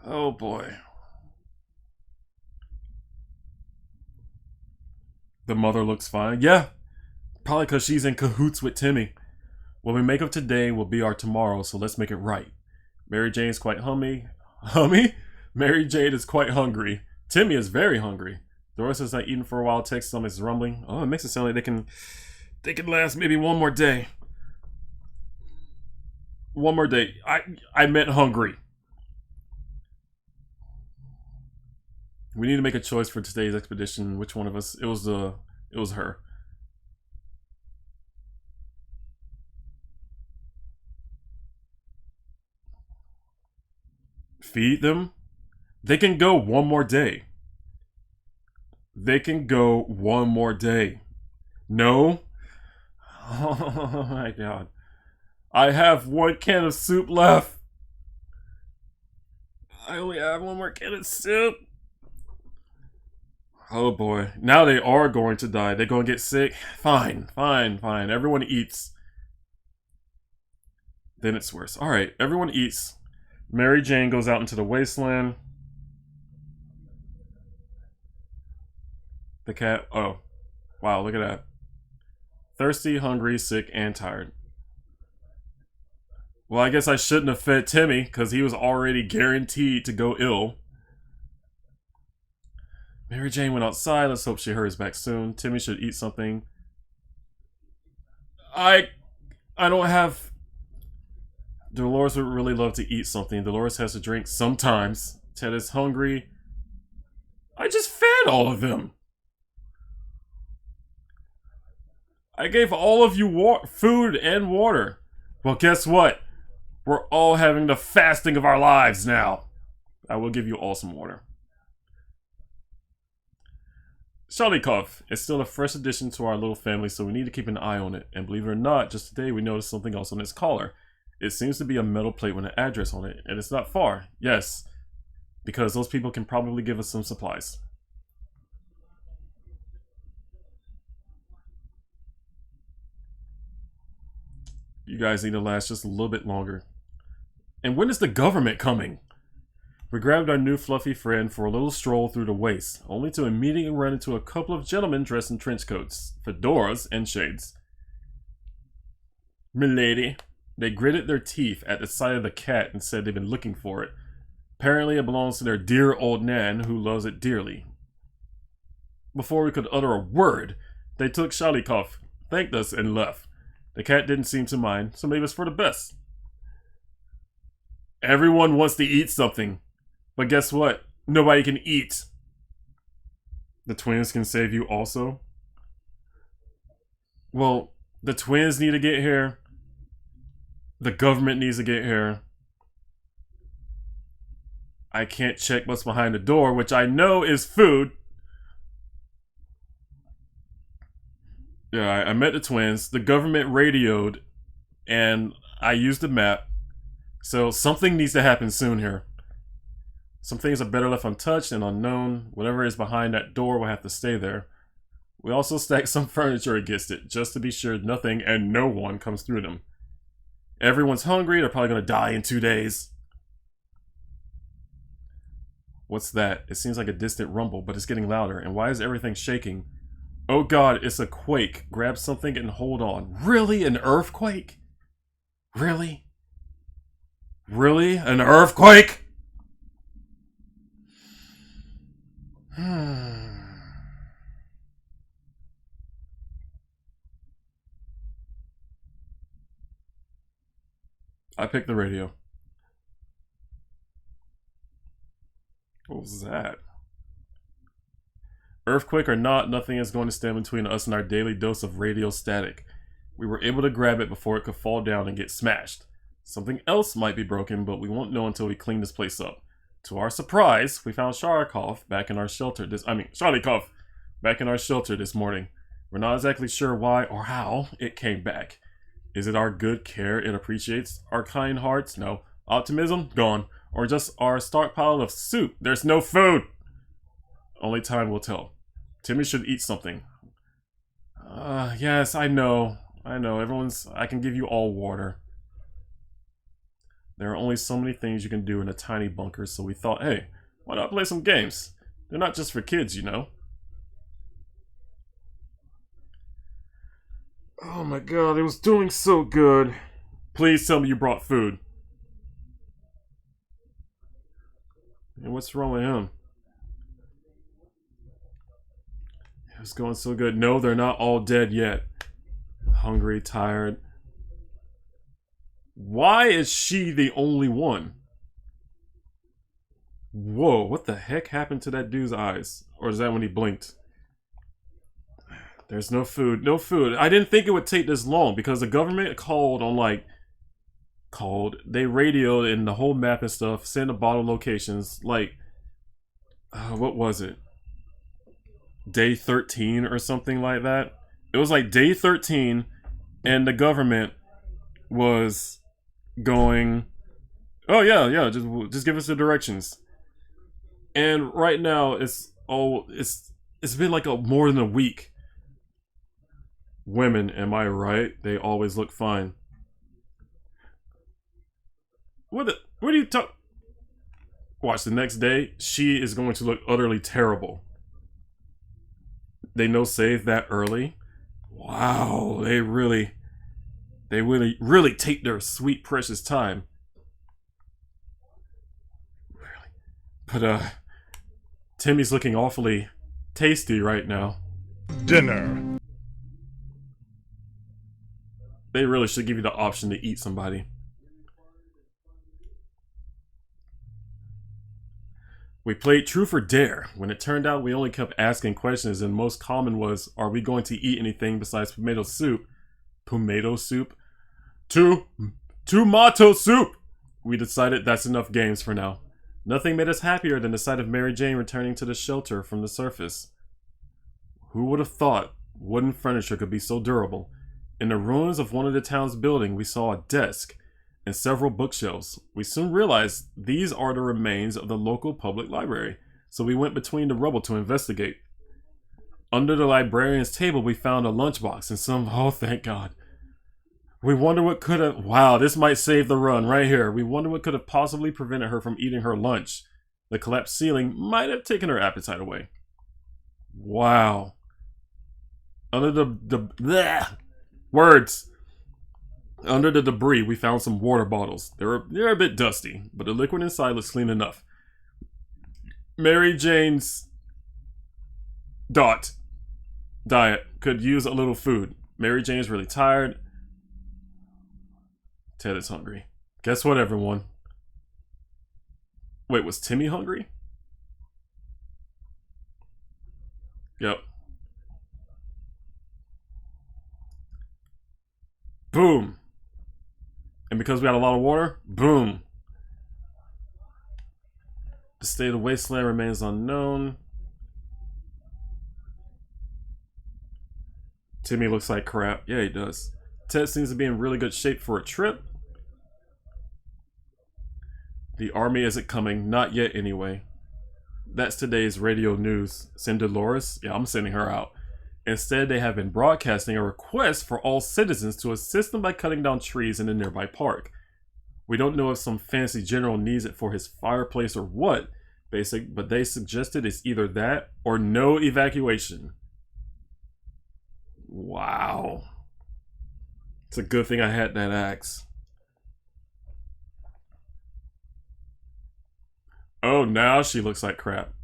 Oh boy. The mother looks fine. Yeah, probably because she's in cahoots with Timmy. What we make of today will be our tomorrow, so let's make it right. Mary Jane's quite hummy. Hummy? Mary Jane is quite hungry. Timmy is very hungry. Doris has not eaten for a while. Tech's stomach is rumbling. Oh, it makes it sound like they can last maybe one more day. One more day. I meant hungry. We need to make a choice for today's expedition. Which one of us? It was her. Feed them? They can go one more day. They can go one more day. No? Oh my god. I have one can of soup left. I only have one more can of soup. Oh boy. Now they are going to die. They're going to get sick. Fine. Everyone eats. Then it's worse. Alright, everyone eats. Mary Jane goes out into the wasteland. The cat... Oh. Wow, look at that. Thirsty, hungry, sick, and tired. Well, I guess I shouldn't have fed Timmy, because he was already guaranteed to go ill. Mary Jane went outside. Let's hope she hurries back soon. Timmy should eat something. I don't have... Dolores would really love to eat something. Dolores has to drink sometimes. Ted is hungry. I just fed all of them. I gave all of you food and water. Well, guess what? We're all having the fasting of our lives now. I will give you all some water. Shalikov is still a fresh addition to our little family, so we need to keep an eye on it. And believe it or not, just today we noticed something else on its collar. It seems to be a metal plate with an address on it, and it's not far. Yes, because those people can probably give us some supplies. You guys need to last just a little bit longer. And when is the government coming? We grabbed our new fluffy friend for a little stroll through the waste, only to immediately run into a couple of gentlemen dressed in trench coats, fedoras, and shades. Milady. They gritted their teeth at the sight of the cat and said they've been looking for it. Apparently it belongs to their dear old Nan, who loves it dearly. Before we could utter a word, they took Shalikov, thanked us, and left. The cat didn't seem to mind, so maybe it's for the best. Everyone wants to eat something. But guess what? Nobody can eat. The twins can save you also? Well, the twins need to get here. The government needs to get here. I can't check what's behind the door, which I know is food. Yeah, I met the twins. The government radioed, and I used the map. So something needs to happen soon here. Some things are better left untouched and unknown. Whatever is behind that door will have to stay there. We also stacked some furniture against it, just to be sure nothing and no one comes through them. Everyone's hungry, they're probably gonna die in 2 days. What's that? It seems like a distant rumble, but it's getting louder. And why is everything shaking? Oh god, it's a quake. Grab something and hold on. Really? An earthquake? Really? Really? An earthquake? I picked the radio. What was that? Earthquake or not, nothing is going to stand between us and our daily dose of radio static. We were able to grab it before it could fall down and get smashed. Something else might be broken, but we won't know until we clean this place up. To our surprise, we found Sharikov back in our shelter Shalikov back in our shelter this morning. We're not exactly sure why or how it came back. Is it our good care it appreciates? Our kind hearts? No. Optimism? Gone. Or just our stockpile of soup? There's no food! Only time will tell. Timmy should eat something. Yes, I know. I can give you all water. There are only so many things you can do in a tiny bunker, so we thought, hey, why not play some games? They're not just for kids, you know. Oh my god, it was doing so good. Please tell me you brought food. And what's wrong with him? It was going so good. No, they're not all dead yet. Hungry, tired. Why is she the only one? Whoa, what the heck happened to that dude's eyes? Or is that when he blinked? There's no food. No food. I didn't think it would take this long because the government they radioed in the whole map and stuff, sent the bottle locations. Like, what was it? Day 13 or something like that. It was like day 13 and the government was going, oh yeah, just give us the directions. And right now it's been like more than a week. Women, am I right? They always look fine. What do you talk? Watch, the next day she is going to look utterly terrible. They know save that early. Wow, they really take their sweet precious time. Really. But Timmy's looking awfully tasty right now.
Dinner.
They really should give you the option to eat somebody. We played Truth or Dare. When it turned out we only kept asking questions, and most common was, are we going to eat anything besides tomato soup? Tomato soup? Tomato soup! We decided that's enough games for now. Nothing made us happier than the sight of Mary Jane returning to the shelter from the surface. Who would have thought wooden furniture could be so durable? In the ruins of one of the town's buildings, we saw a desk and several bookshelves. We soon realized these are the remains of the local public library, so we went between the rubble to investigate. Under the librarian's table, we found a lunchbox and some, oh thank God. We wonder what could have, wow, this might save the run right here. We wonder what could have possibly prevented her from eating her lunch. The collapsed ceiling might have taken her appetite away. Wow. Under the words. Under the debris, we found some water bottles. They're a bit dusty, but the liquid inside looks clean enough. Mary Jane's diet could use a little food. Mary Jane's really tired. Ted is hungry. Guess what, everyone? Wait, was Timmy hungry? Yep. Boom. And because we had a lot of water, boom. The state of the wasteland remains unknown. Timmy looks like crap. Yeah, he does. Ted seems to be in really good shape for a trip. The army isn't coming, not yet anyway. That's today's radio news. Send Dolores? Yeah, I'm sending her out. Instead, they have been broadcasting a request for all citizens to assist them by cutting down trees in the nearby park. We don't know if some fancy general needs it for his fireplace or what, but they suggested it's either that or no evacuation. Wow. It's a good thing I had that axe. Oh, now she looks like crap.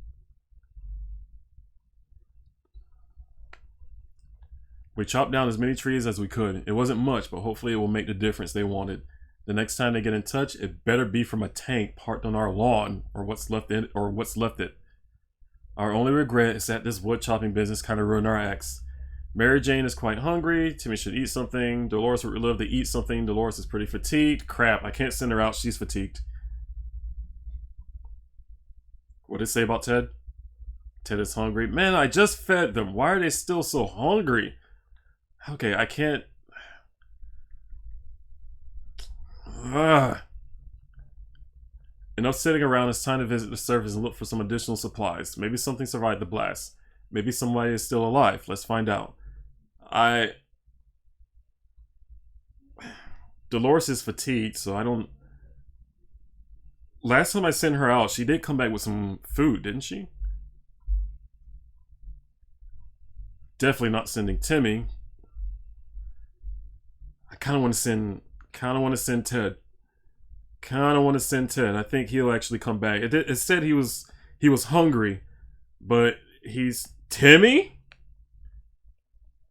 We chopped down as many trees as we could. It wasn't much, but hopefully it will make the difference they wanted. The next time they get in touch, it better be from a tank parked on our lawn, or what's left it. Our only regret is that this wood chopping business kind of ruined our axe. Mary Jane is quite hungry. Timmy should eat something. Dolores would love to eat something. Dolores is pretty fatigued. Crap, I can't send her out. She's fatigued. What did it say about Ted? Ted is hungry. Man, I just fed them. Why are they still so hungry? Okay, I can't... Ugh. Enough sitting around. It's time to visit the surface and look for some additional supplies. Maybe something survived the blast. Maybe somebody is still alive. Let's find out. Dolores is fatigued, so I don't... Last time I sent her out, she did come back with some food, didn't she? Definitely not sending Timmy. I kind of want to send Ted. Kind of want to send Ted. I think he'll actually come back. It said he was hungry, but he's... Timmy?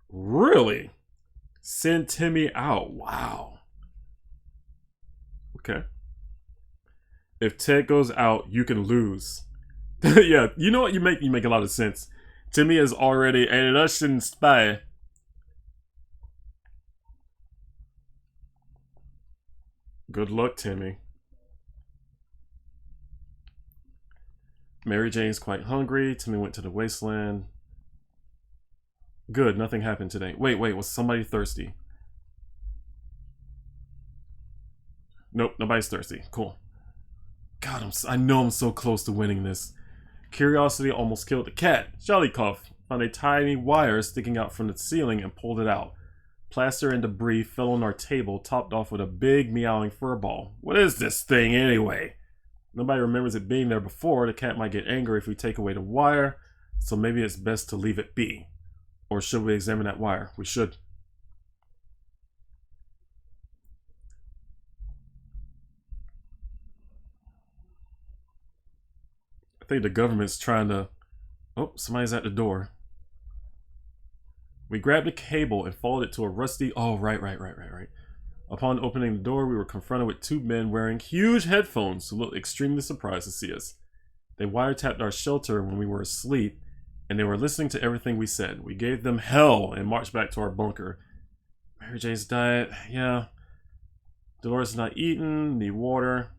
Really? Send Timmy out. Wow. Okay. If Ted goes out, you can lose. Yeah, you know what? You make a lot of sense. Timmy is already a Russian spy. Good luck, Timmy. Mary Jane's quite hungry. Timmy went to the wasteland. Good, nothing happened today. Wait, was somebody thirsty? Nope, nobody's thirsty. Cool. God, I know I'm so close to winning this. Curiosity almost killed the cat. Jollycough found a tiny wire sticking out from the ceiling and pulled it out. Plaster and debris fell on our table, topped off with a big meowing fur ball. What is this thing anyway? Nobody remembers it being there before. The cat might get angry if we take away the wire, so maybe it's best to leave it be. Or should we examine that wire? We should. I think the government's trying to... Oh, somebody's at the door. We grabbed a cable and followed it to a rusty... Oh, right. Upon opening the door, we were confronted with two men wearing huge headphones who looked extremely surprised to see us. They wiretapped our shelter when we were asleep, and they were listening to everything we said. We gave them hell and marched back to our bunker. Mary Jane's diet, yeah. Dolores is not eating, need water.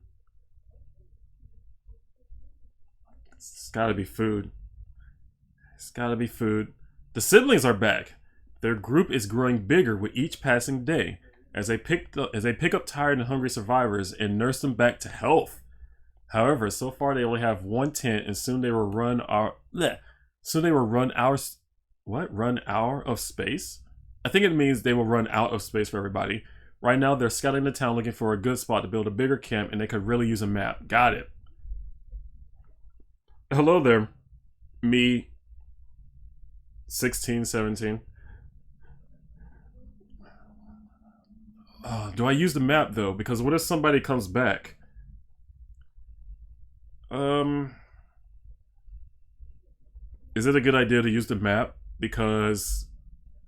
It's gotta be food. It's gotta be food. The siblings are back. Their group is growing bigger with each passing day as they pick up tired and hungry survivors and nurse them back to health. However, so far they only have one tent, and soon they will run our of space. I think it means they will run out of space for everybody. Right now, they're scouting the town looking for a good spot to build a bigger camp, and they could really use a map. Got it. Hello there, me. 16, 17. Do I use the map though? Because what if somebody comes back? Is it a good idea to use the map? Because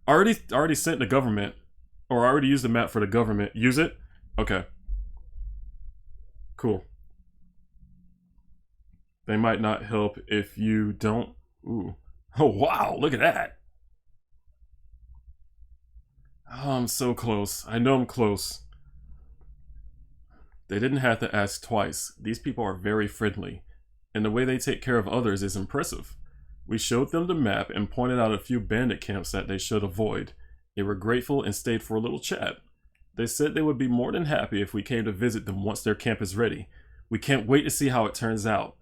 I already sent the government, or I already used the map for the government. Use it? Okay. Cool. They might not help if you don't. Ooh. Oh wow, look at that. Oh, I'm so close. I know I'm close. They didn't have to ask twice. These people are very friendly, and the way they take care of others is impressive. We showed them the map and pointed out a few bandit camps that they should avoid. They were grateful and stayed for a little chat. They said they would be more than happy if we came to visit them once their camp is ready. We can't wait to see how it turns out.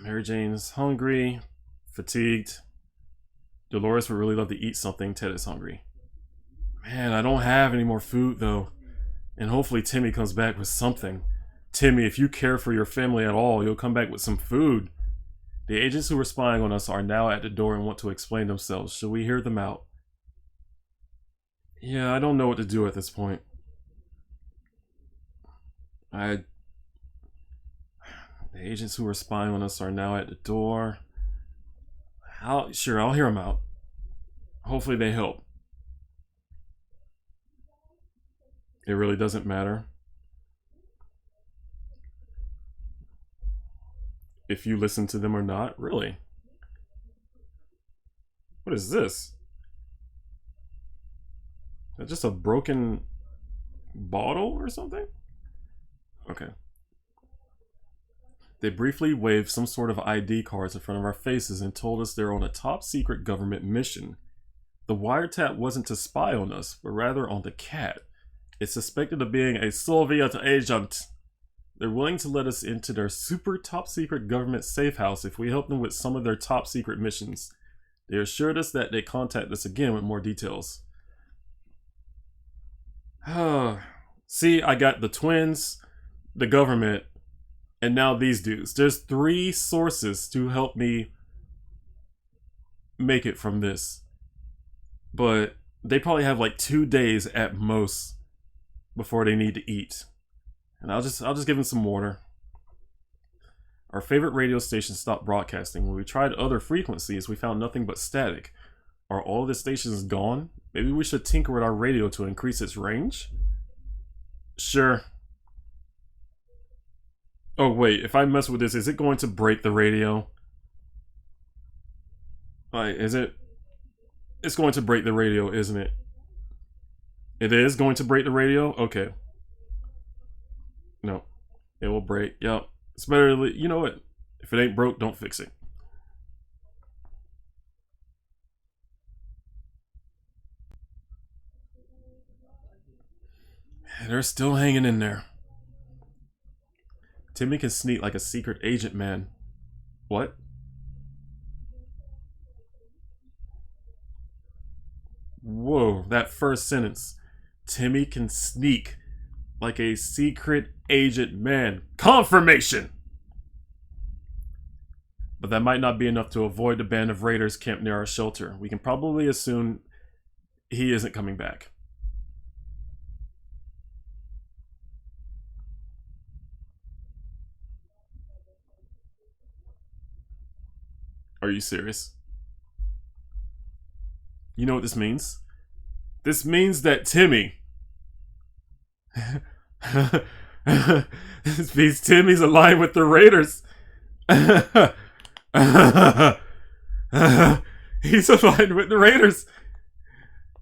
Mary Jane's hungry, fatigued. Dolores would really love to eat something. Ted is hungry. Man, I don't have any more food though. And hopefully Timmy comes back with something. Timmy, if you care for your family at all, you'll come back with some food. The agents who were spying on us are now at the door and want to explain themselves. Should we hear them out? Yeah, I don't know what to do at this point. The agents who were spying on us are now at the door. Sure, I'll hear them out. Hopefully they help. It really doesn't matter if you listen to them or not, really. What is this? Is that just a broken bottle or something? Okay. They briefly waved some sort of ID cards in front of our faces and told us they're on a top secret government mission. The wiretap wasn't to spy on us, but rather on the cat. It's suspected of being a Soviet agent. They're willing to let us into their super top secret government safe house if we help them with some of their top secret missions. They assured us that they'd contact us again with more details. See, I got the twins, the government, and now these dudes. There's 3 sources to help me make it from this. But they probably have like 2 days at most before they need to eat. And I'll just give them some water. Our favorite radio station stopped broadcasting. When we tried other frequencies, we found nothing but static. Are all the stations gone? Maybe we should tinker with our radio to increase its range? Sure. Oh wait, if I mess with this, is it going to break the radio? Like, is it? It's going to break the radio, isn't it? It is going to break the radio? Okay. No. It will break. Yep. It's better to, you know what? If it ain't broke, don't fix it. They're still hanging in there. Timmy can sneak like a secret agent, man. What? Whoa, that first sentence. Timmy can sneak like a secret agent, man. Confirmation! But that might not be enough to avoid the band of raiders camped near our shelter. We can probably assume he isn't coming back. Are you serious? You know what this means? This means that Timmy... this means Timmy's aligned with the Raiders. He's aligned with the Raiders.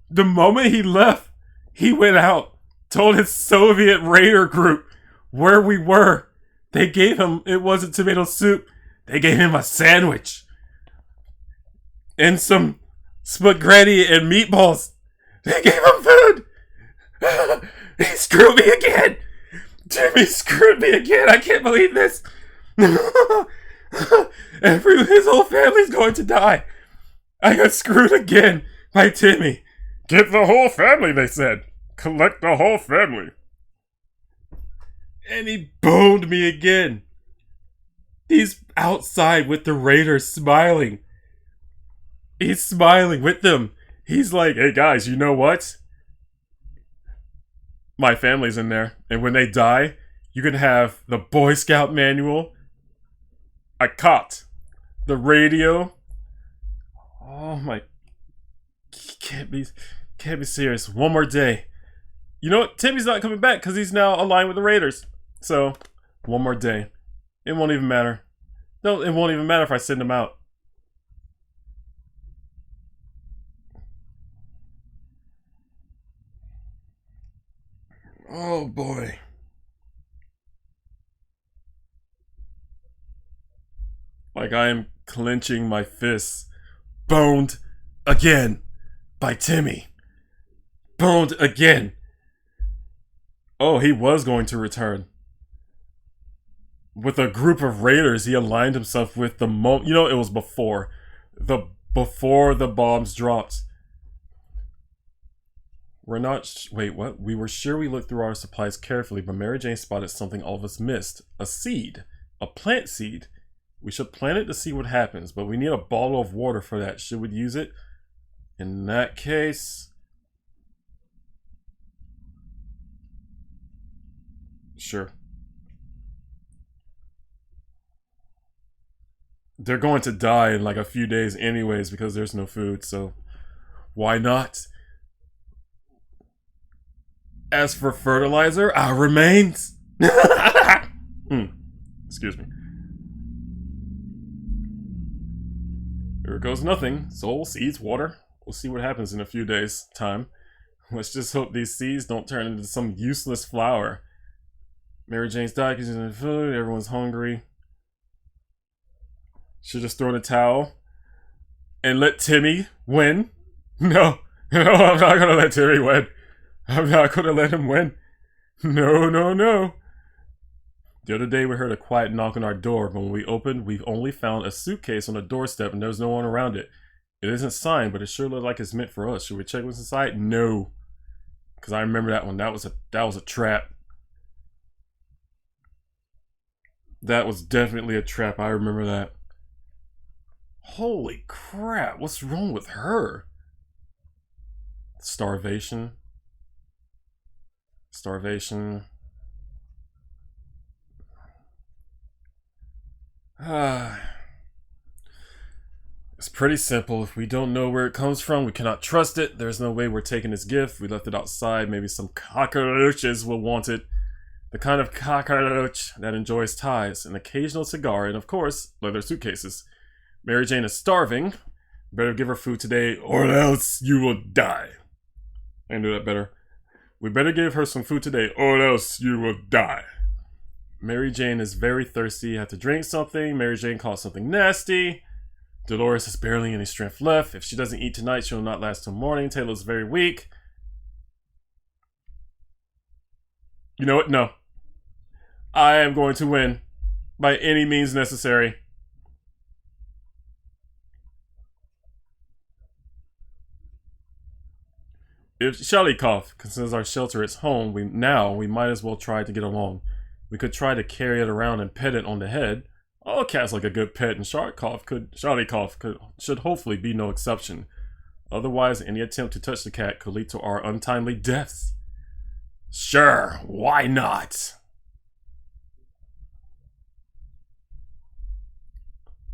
The moment he left, he went out, told his Soviet Raider group where we were. They gave him, it wasn't tomato soup, they gave him a sandwich. And some spaghetti and meatballs. They gave him food. He screwed me again. Timmy screwed me again. I can't believe this. His whole family's going to die. I got screwed again by Timmy. Get the whole family, they said. Collect the whole family. And he boned me again. He's outside with the Raiders smiling. He's smiling with them. He's like, hey guys, you know what? My family's in there. And when they die, you can have the Boy Scout manual, a cot, the radio. Oh my, can't be serious. One more day. You know what? Timmy's not coming back because he's now aligned with the Raiders. So, one more day. It won't even matter. No, it won't even matter if I send him out. Oh boy. Like I am clenching my fists. Boned again by Timmy. Boned again. Oh, he was going to return. with a group of raiders he aligned himself with the you know, it was before the bombs dropped. We're not wait, what? We were sure we looked through our supplies carefully, but Mary Jane spotted something all of us missed. A seed. A plant seed. We should plant it to see what happens, but we need a bottle of water for that. Should we use it? In that case... Sure. They're going to die in like a few days anyways because there's no food, so why not? As for fertilizer, our remains. Excuse me. Here goes nothing. Soul, seeds, water. We'll see what happens in a few days' time. Let's just hope these seeds don't turn into some useless flower. Mary Jane's died because she's in food. Everyone's hungry. Should just throw in a towel and let Timmy win. No, I'm not gonna let Timmy win. I'm not gonna let him win. No. The other day we heard a quiet knock on our door, but when we opened, we've only found a suitcase on the doorstep and there's no one around it. It isn't signed, but it sure looked like it's meant for us. Should we check what's inside? No. Because I remember that one. That was a trap. That was definitely a trap. I remember that. Holy crap. What's wrong with her? Starvation. It's pretty simple. If we don't know where it comes from, we cannot trust it. There's no way we're taking this gift. We left it outside. Maybe some cockroaches will want it. The kind of cockroach that enjoys ties, an occasional cigar, and of course, leather suitcases. Mary Jane is starving. Better give her food today, or else you will die. I can do that better. We better give her some food today, or else you will die. Mary Jane is very thirsty. Have to drink something. Mary Jane caught something nasty. Dolores has barely any strength left. If she doesn't eat tonight, she will not last till morning. Taylor's very weak. You know what? No. I am going to win. By any means necessary. If Shalikov considers our shelter its home, we might as well try to get along. We could try to carry it around and pet it on the head. All cats like a good pet, and Shalikov should hopefully be no exception. Otherwise, any attempt to touch the cat could lead to our untimely deaths. Sure, why not?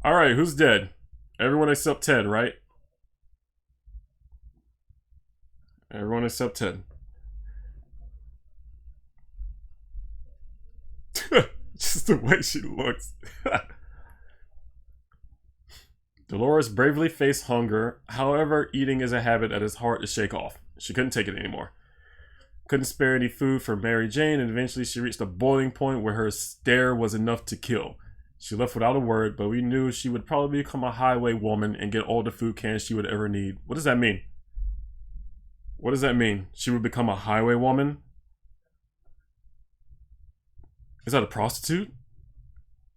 Alright, who's dead? Everyone except Ted, right? Everyone except Ted. Just the way she looks. Dolores bravely faced hunger. However, eating is a habit that is hard to shake off. She couldn't take it anymore. Couldn't spare any food for Mary Jane, and eventually she reached a boiling point where her stare was enough to kill. She left without a word, but we knew she would probably become a highway woman and get all the food cans she would ever need. What does that mean? What does that mean? She would become a highway woman? Is that a prostitute?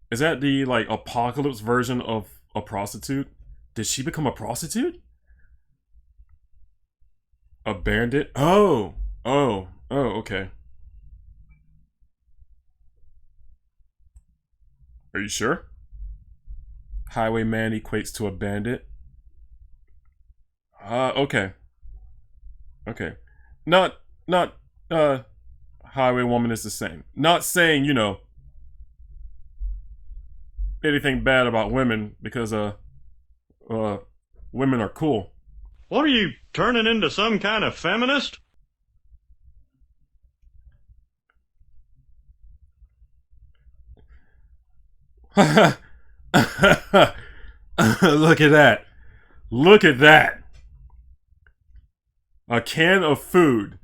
Is that the, like, apocalypse version of a prostitute? Did she become a prostitute? A bandit? Oh, okay. Are you sure? Highwayman equates to a bandit. Okay. Okay. Not, highwaywoman is the same. Not saying, you know, anything bad about women because, women are cool.
What are you, turning into some kind of feminist?
Look at that. Look at that. A can of food.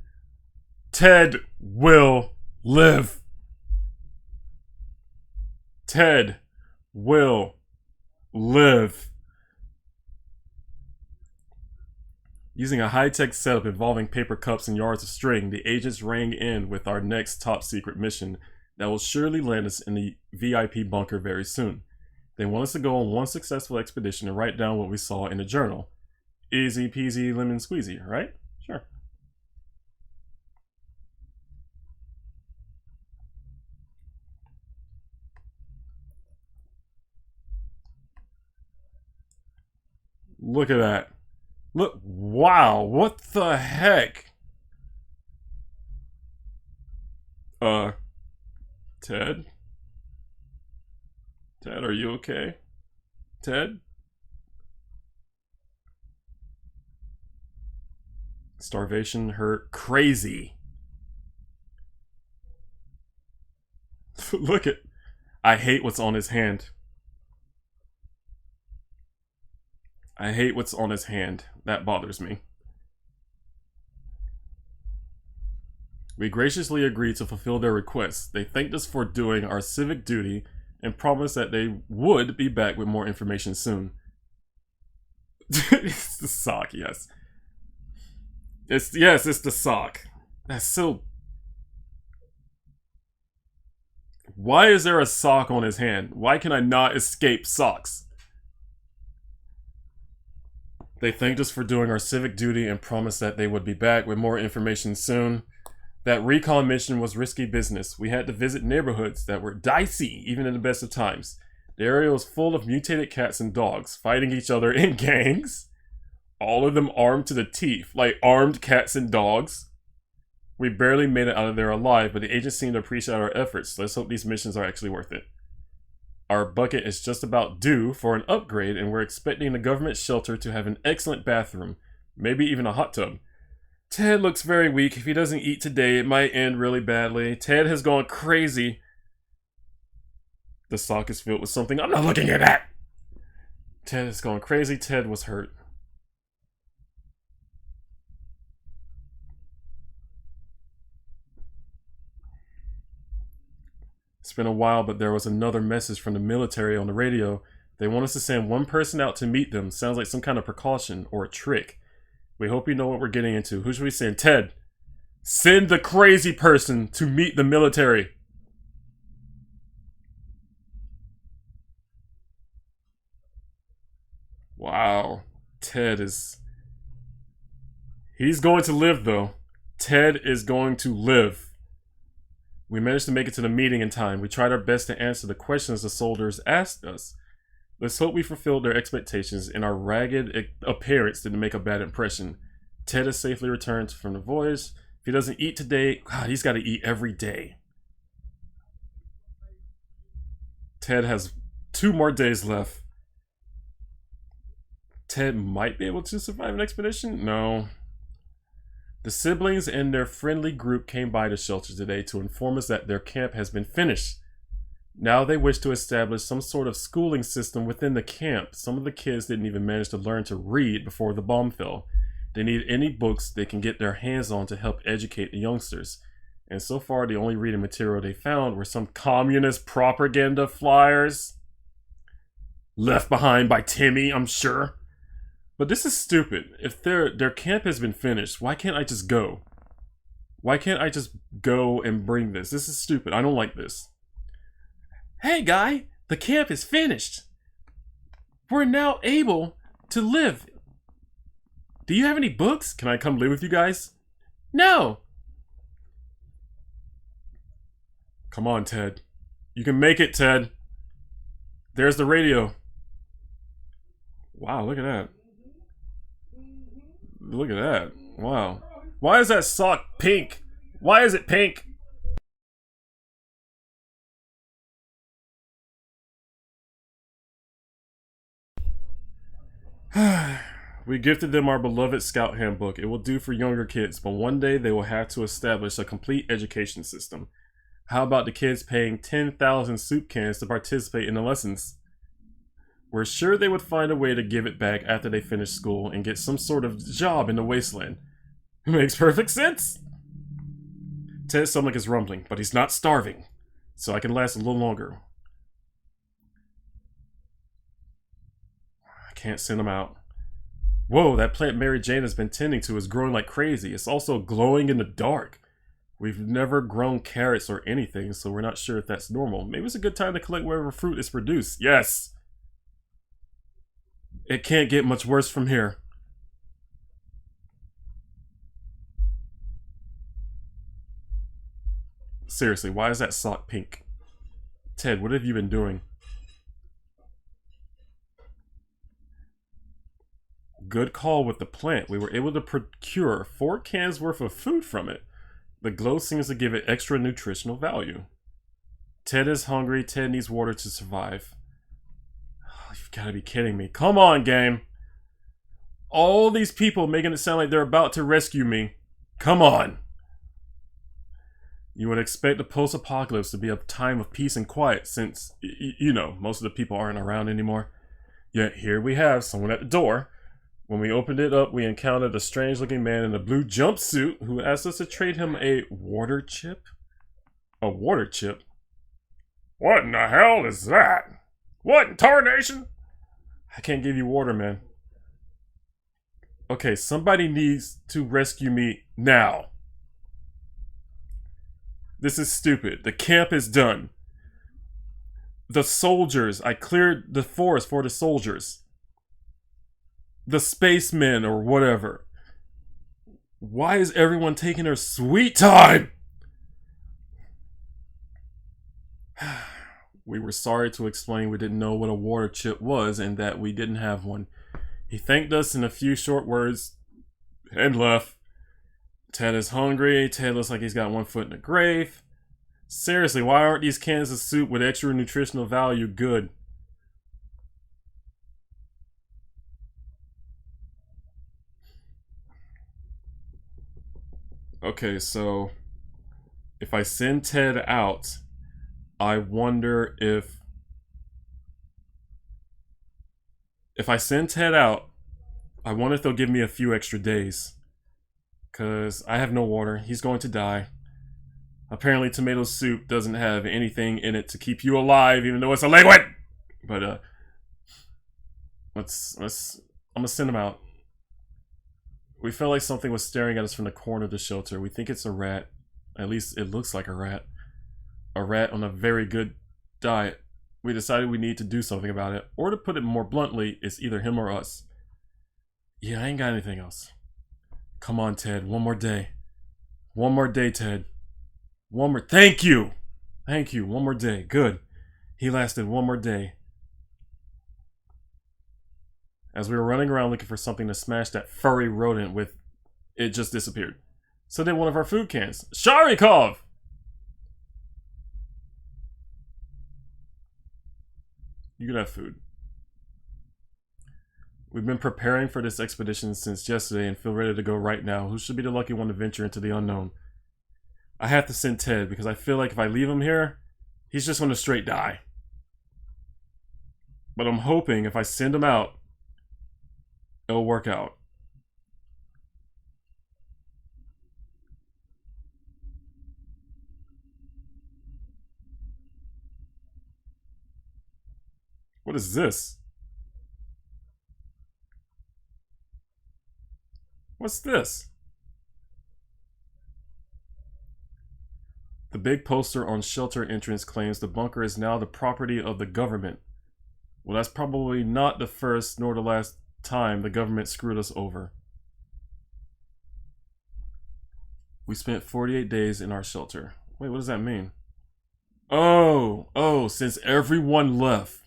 Ted will live. Ted will live. Using a high-tech setup involving paper cups and yards of string, the agents rang in with our next top-secret mission. that will surely land us in the VIP bunker very soon. They want us to go on one successful expedition and write down what we saw in a journal. Easy peasy lemon squeezy, right? Sure. Look at that. Look, wow, what the heck? Ted? Ted, are you okay? Ted? Starvation hurt crazy. Look at. I hate what's on his hand. I hate what's on his hand. That bothers me. We graciously agreed to fulfill their requests. They thanked us for doing our civic duty and promised that they would be back with more information soon. It's the sock, yes. It's the sock. That's so. Why is there a sock on his hand? Why can I not escape socks? They thanked us for doing our civic duty and promised that they would be back with more information soon. That recon mission was risky business. We had to visit neighborhoods that were dicey, even in the best of times. The area was full of mutated cats and dogs, fighting each other in gangs. All of them armed to the teeth, like armed cats and dogs. We barely made it out of there alive, but the agents seem to appreciate our efforts. Let's hope these missions are actually worth it. Our bucket is just about due for an upgrade, and we're expecting the government shelter to have an excellent bathroom, maybe even a hot tub. Ted looks very weak. If he doesn't eat today, it might end really badly. Ted has gone crazy. The sock is filled with something. I'm not looking at that! Ted has gone crazy. Ted was hurt. It's been a while, but there was another message from the military on the radio. They want us to send one person out to meet them. Sounds like some kind of precaution or a trick. We hope you know what we're getting into. Who should we send? Ted. Send the crazy person to meet the military. Wow. Ted is... He's going to live, though. Ted is going to live. We managed to make it to the meeting in time. We tried our best to answer the questions the soldiers asked us. Let's hope we fulfilled their expectations and our ragged appearance didn't make a bad impression. Ted has safely returned from the voyage. If he doesn't eat today, God, he's got to eat every day. Ted has 2 more days left. Ted might be able to survive an expedition? No. The siblings and their friendly group came by the shelter today to inform us that their camp has been finished. Now they wish to establish some sort of schooling system within the camp. Some of the kids didn't even manage to learn to read before the bomb fell. They need any books they can get their hands on to help educate the youngsters. And so far, the only reading material they found were some communist propaganda flyers. Left behind by Timmy, I'm sure. But this is stupid. If their camp has been finished, why can't I just go? Why can't I just go and bring this? This is stupid. I don't like this. Hey guy, the camp is finished. We're now able to live. Do you have any books? Can I come live with you guys? No. Come on, Ted. You can make it, Ted. There's the radio. Wow, look at that. Look at that. Wow. Why is that sock pink? Why is it pink? We gifted them our beloved scout handbook. It will do for younger kids, but one day they will have to establish a complete education system. How about the kids paying 10,000 soup cans to participate in the lessons? We're sure they would find a way to give it back after they finish school and get some sort of job in the wasteland. It makes perfect sense. Ted's stomach is rumbling, but he's not starving, so I can last a little longer. I can't send him out. Whoa, that plant Mary Jane has been tending to is growing like crazy. It's also glowing in the dark. We've never grown carrots or anything, so we're not sure if that's normal. Maybe it's a good time to collect wherever fruit is produced. Yes! It can't get much worse from here. Seriously, why is that sock pink? Ted, what have you been doing? Good call with the plant. We were able to procure 4 cans worth of food from it. The glow seems to give it extra nutritional value. Ted is hungry. Ted needs water to survive. Oh, you've got to be kidding me. Come on, game. All these people making it sound like they're about to rescue me. Come on. You would expect the post-apocalypse to be a time of peace and quiet since, you know, most of the people aren't around anymore. Yet here we have someone at the door. When we opened it up, we encountered a strange-looking man in a blue jumpsuit who asked us to trade him a water chip? A water chip? What in the hell is that? What in tarnation? I can't give you water, man. Okay, somebody needs to rescue me now. This is stupid. The camp is done. The soldiers, I cleared the forest for the soldiers. The spacemen or whatever. Why is everyone taking their sweet time? We were sorry to explain we didn't know what a water chip was and that we didn't have one. He thanked us in a few short words and left. Ted is hungry. Ted looks like he's got one foot in the grave. Seriously, why aren't these cans of soup with extra nutritional value good? Okay, so if I send Ted out, I wonder if I send Ted out, I wonder if they'll give me a few extra days. Because I have no water. He's going to die. Apparently tomato soup doesn't have anything in it to keep you alive, even though it's a liquid! But, I'm gonna send him out. We felt like something was staring at us from the corner of the shelter. We think it's a rat. At least it looks like a rat. A rat on a very good diet. We decided we need to do something about it. Or to put it more bluntly, it's either him or us. Yeah, I ain't got anything else. Come on, Ted. One more day. One more day, Ted. One more. Thank you! Thank you. One more day. Good. He lasted one more day. As we were running around looking for something to smash that furry rodent with, it just disappeared. So did one of our food cans. Sharikov! You can have food. We've been preparing for this expedition since yesterday and feel ready to go right now. Who should be the lucky one to venture into the unknown? I have to send Ted because I feel like if I leave him here, he's just going to straight die. But I'm hoping if I send him out, it'll work out. What is this? What's this? The big poster on shelter entrance claims the bunker is now the property of the government. Well, that's probably not the first nor the last time the government screwed us over. We spent 48 days in our shelter. Wait, what does that mean? Oh, since everyone left,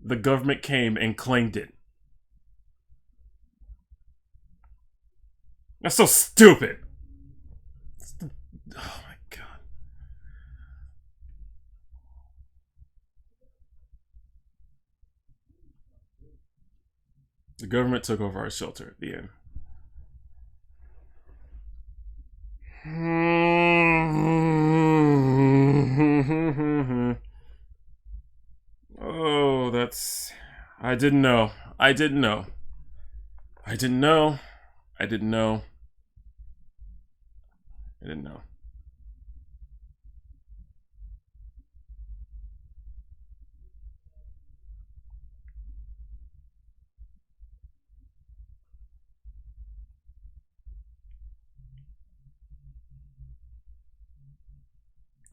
the government came and claimed it. That's so stupid! Oh my god. The government took over our shelter at the end. Oh, that's... I didn't know. I didn't know. I didn't know. I didn't know. I didn't know.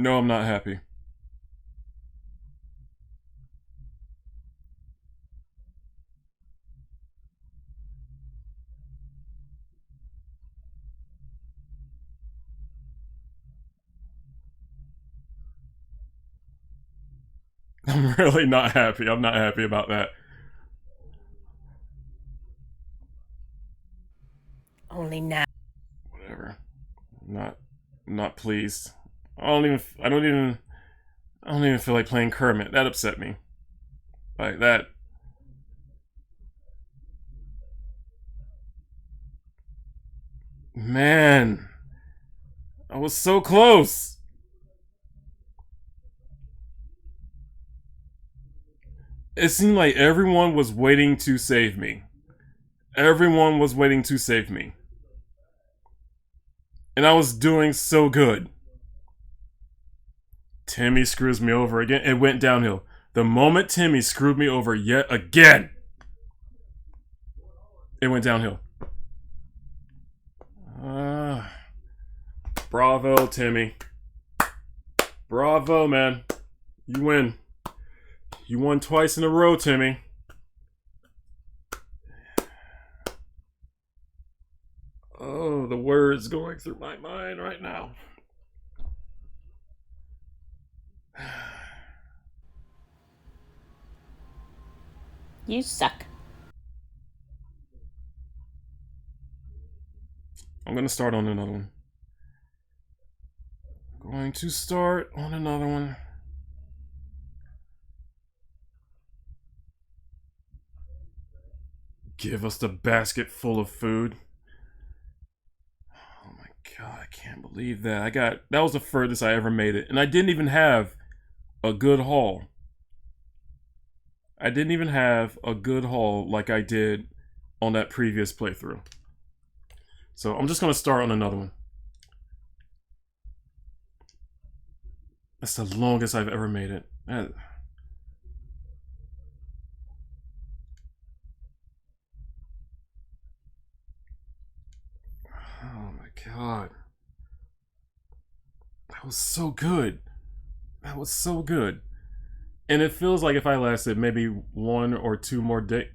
No, I'm not happy. I'm really not happy. I'm not happy about that.
Only now.
Whatever. Not not pleased. I don't even I don't even I don't even feel like playing Kermit. That upset me. Like that. Man, I was so close. It seemed like everyone was waiting to save me. Everyone was waiting to save me. And I was doing so good. Timmy screws me over again. It went downhill. The moment Timmy screwed me over yet again, it went downhill. Uh, Bravo, Timmy. Bravo, man. You win. You won twice in a row, Timmy. Oh, the words going through my mind right now.
You suck.
I'm gonna start on another one. Going to start on another one. Give us the basket full of food. Oh my god, I can't believe that. That was the furthest I ever made it. And I didn't even have a good haul. I didn't even have a good haul like I did on that previous playthrough. So I'm just gonna start on another one. That's the longest I've ever made it. Oh my god. That was so good. That was so good. And it feels like if I lasted maybe 1 or 2 more days.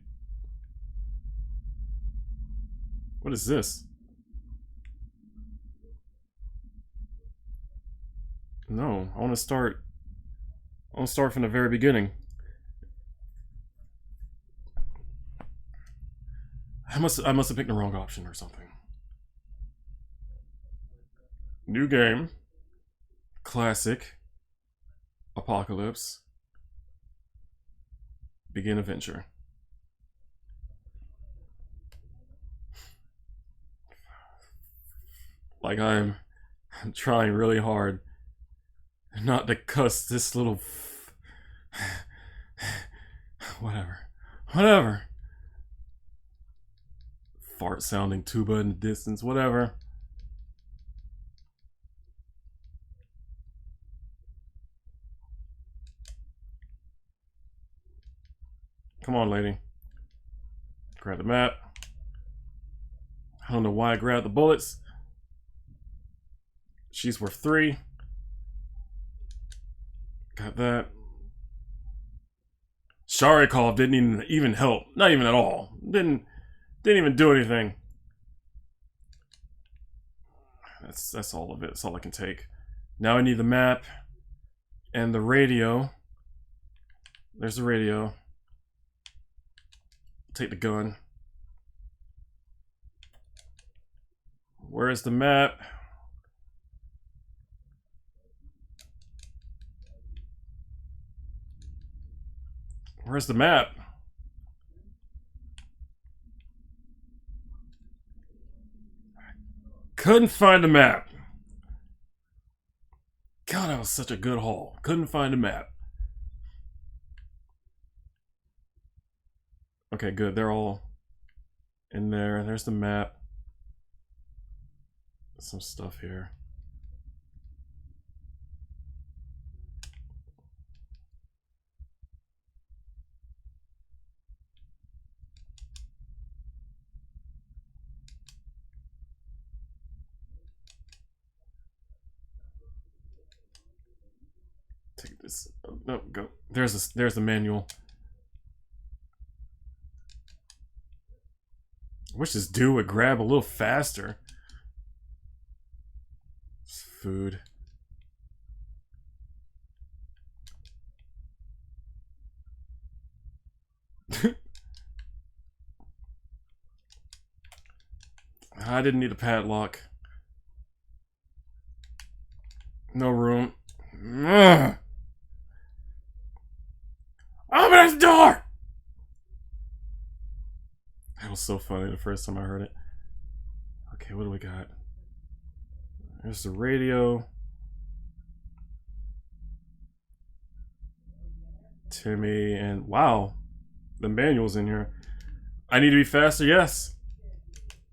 What is this? No, I want to start. I want to start from the very beginning. I must have picked the wrong option or something. New game. Classic. Apocalypse. Begin adventure. Like I'm trying really hard not to cuss this little whatever. Whatever. Fart sounding tuba in the distance, whatever. Come on, lady. Grab the map. I don't know why I grabbed the bullets. She's worth 3. Got that. Kall didn't even help. Not even at all. Didn't even do anything. That's all of it. That's all I can take. Now I need the map and the radio. There's the radio. Take the gun. Where is the map? Where's the map? Couldn't find a map. God, that was such a good haul. Couldn't find a map. Okay, good. They're all in there. There's the map. Some stuff here. No, go. There's the manual. I wish this dude would grab a little faster. It's food. I didn't need a padlock. No room. Ugh. Open this door! That was so funny the first time I heard it. Okay, what do we got? There's the radio. Timmy, and wow, the manual's in here. I need to be faster, yes.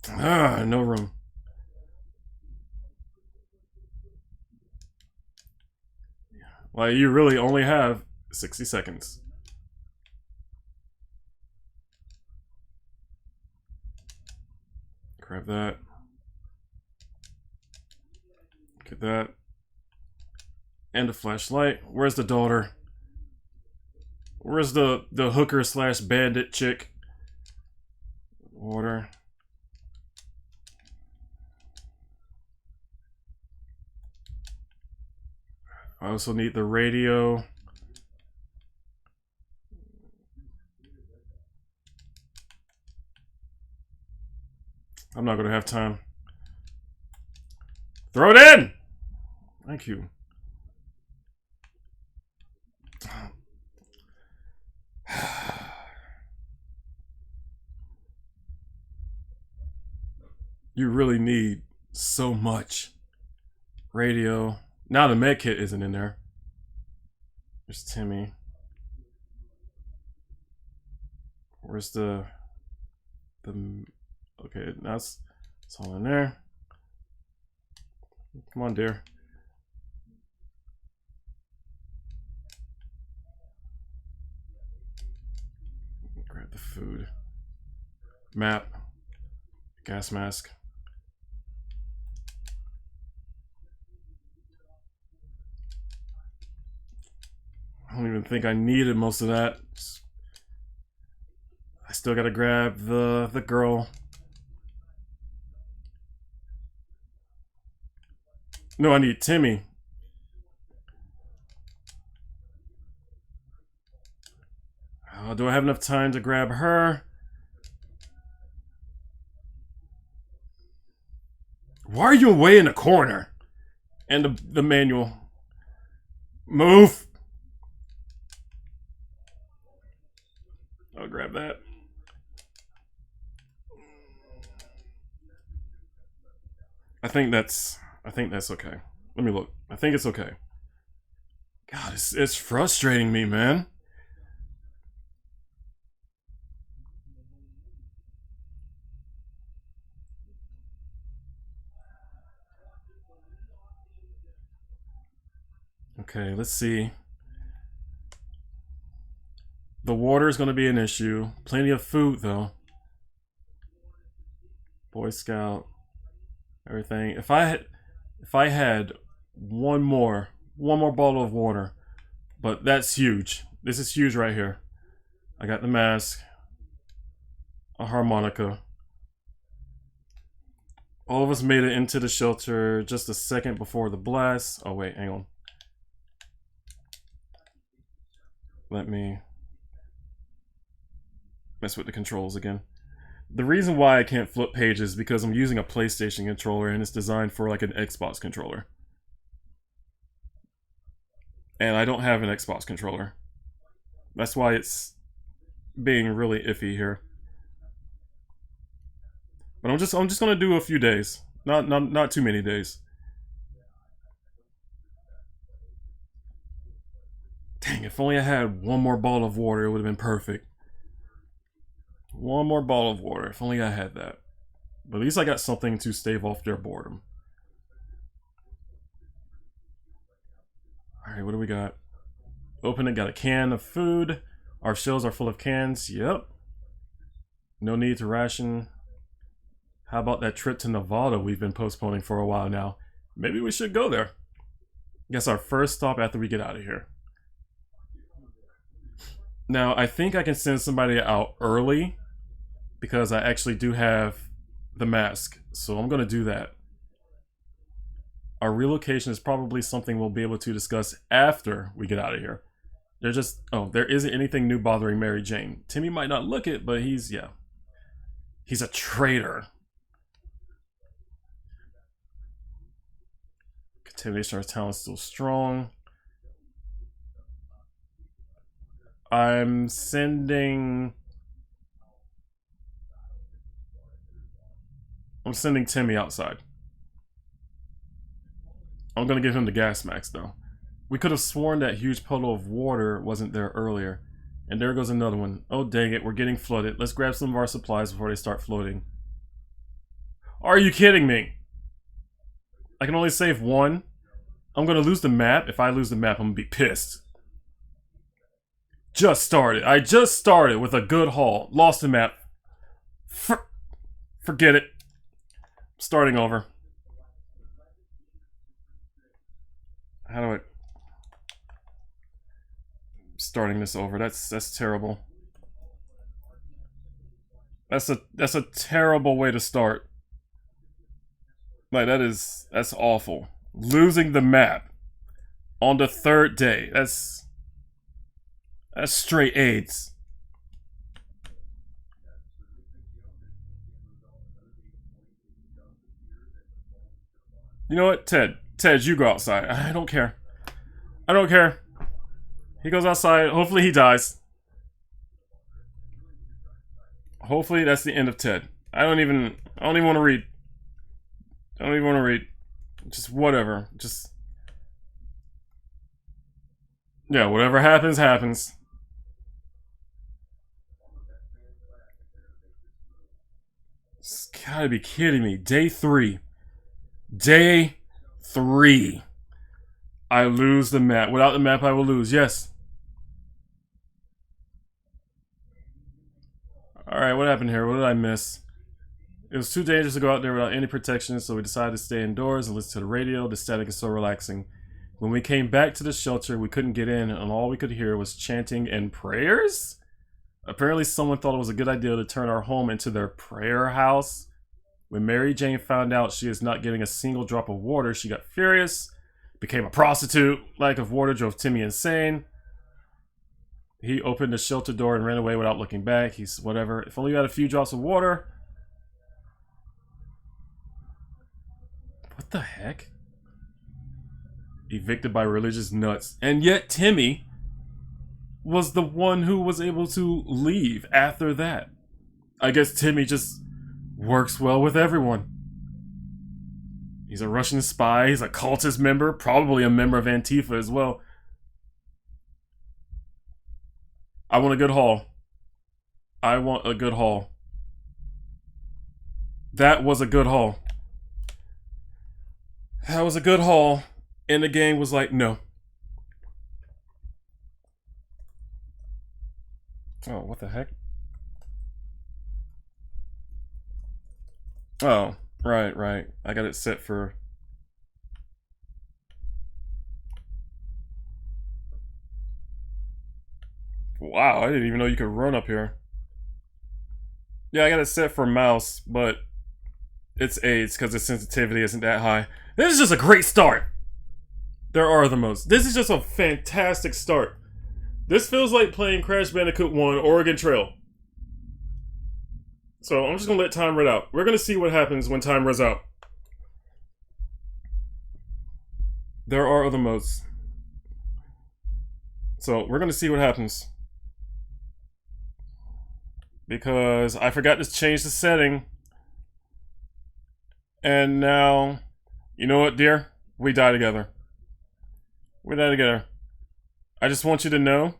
Ah, no room. Well, you really only have 60 seconds. Grab that. Get that. And a flashlight. Where's the daughter? Where's the hooker slash bandit chick? Water. I also need the radio. I'm not gonna have time. Throw it in! Thank you. You really need so much. Radio. Now the med kit isn't in there. There's Timmy. Where's the okay, that's it's all in there. Come on, dear. Grab the food. Map. Gas mask. I don't even think I needed most of that. I still gotta grab the girl. No, I need Timmy. Do I have enough time to grab her? Why are you way in the corner? And the manual. Move! I'll grab that. I think that's okay. Let me look. I think it's okay. God, it's frustrating me, man. Okay, let's see. The water is going to be an issue. Plenty of food, though. Boy Scout. Everything. If I had one more bottle of water, but that's huge. This is huge right here. I got the mask, a harmonica. All of us made it into the shelter just a second before the blast. Oh wait, hang on. Let me mess with the controls again. The reason why I can't flip pages is because I'm using a PlayStation controller and it's designed for like an Xbox controller. And I don't have an Xbox controller. That's why it's being really iffy here. But I'm just gonna do a few days. Not too many days. Dang, if only I had one more bottle of water, it would have been perfect. One more bottle of water, if only I had that. But at least I got something to stave off their boredom. Alright, what do we got? Open it, got a can of food. Our shelves are full of cans, yep. No need to ration. How about that trip to Nevada we've been postponing for a while now? Maybe we should go there. Guess our first stop after we get out of here. Now, I think I can send somebody out early because I actually do have the mask. So I'm going to do that. Our relocation is probably something we'll be able to discuss after we get out of here. There isn't anything new bothering Mary Jane. Timmy might not look it, but he's a traitor. Contamination of our talent is still strong. I'm sending Timmy outside. I'm gonna give him the gas max though. We could have sworn that huge puddle of water wasn't there earlier. And there goes another one. Oh dang it, we're getting flooded. Let's grab some of our supplies before they start floating. Are you kidding me? I can only save one. I'm gonna lose the map. If I lose the map, I'm gonna be pissed. I just started with a good haul. Lost the map. Forget it. Starting over. How do I... Starting this over. That's terrible. That's a terrible way to start. Like that's awful. Losing the map on the third day. That's straight AIDS. You know what, Ted, you go outside. I don't care. I don't care. He goes outside. Hopefully he dies. Hopefully that's the end of Ted. I don't even want to read. I don't even want to read. Just whatever. Just... Yeah, whatever happens, happens. It's gotta be kidding me. Day 3. Day 3. I lose the map. Without the map, I will lose. Yes. Alright, what happened here? What did I miss? It was too dangerous to go out there without any protection, so we decided to stay indoors and listen to the radio. The static is so relaxing. When we came back to the shelter, we couldn't get in, and all we could hear was chanting and prayers? Apparently someone thought it was a good idea to turn our home into their prayer house. When Mary Jane found out she is not getting a single drop of water, she got furious, became a prostitute. Lack of water drove Timmy insane. He opened the shelter door and ran away without looking back. He's whatever. If only you had a few drops of water. What the heck? Evicted by religious nuts. And yet Timmy was the one who was able to leave after that. I guess Timmy just works well with everyone. He's a Russian spy. He's a cultist member. Probably a member of Antifa as well. I want a good haul. I want a good haul. That was a good haul. That was a good haul. And the gang was like, no. Oh, what the heck? Oh, right. I got it set for... Wow, I didn't even know you could run up here. Yeah, I got it set for mouse, but it's AIDS because the sensitivity isn't that high. This is just a great start. There are other modes. This is just a fantastic start. This feels like playing Crash Bandicoot 1 Oregon Trail. So I'm just going to let time run out. We're going to see what happens when time runs out. There are other modes. So we're going to see what happens. Because I forgot to change the setting. And now, you know what, dear? We die together. We die together. I just want you to know,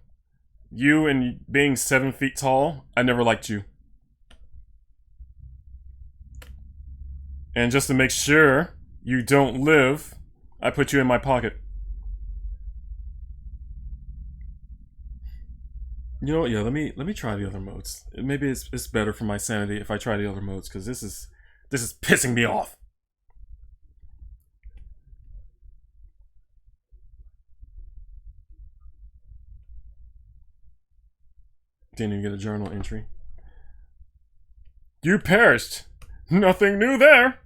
you and being 7 feet tall, I never liked you. And just to make sure you don't live, I put you in my pocket. You know what? Yeah, let me try the other modes. Maybe it's better for my sanity if I try the other modes, because this is pissing me off. Didn't even get a journal entry. You perished. Nothing new there.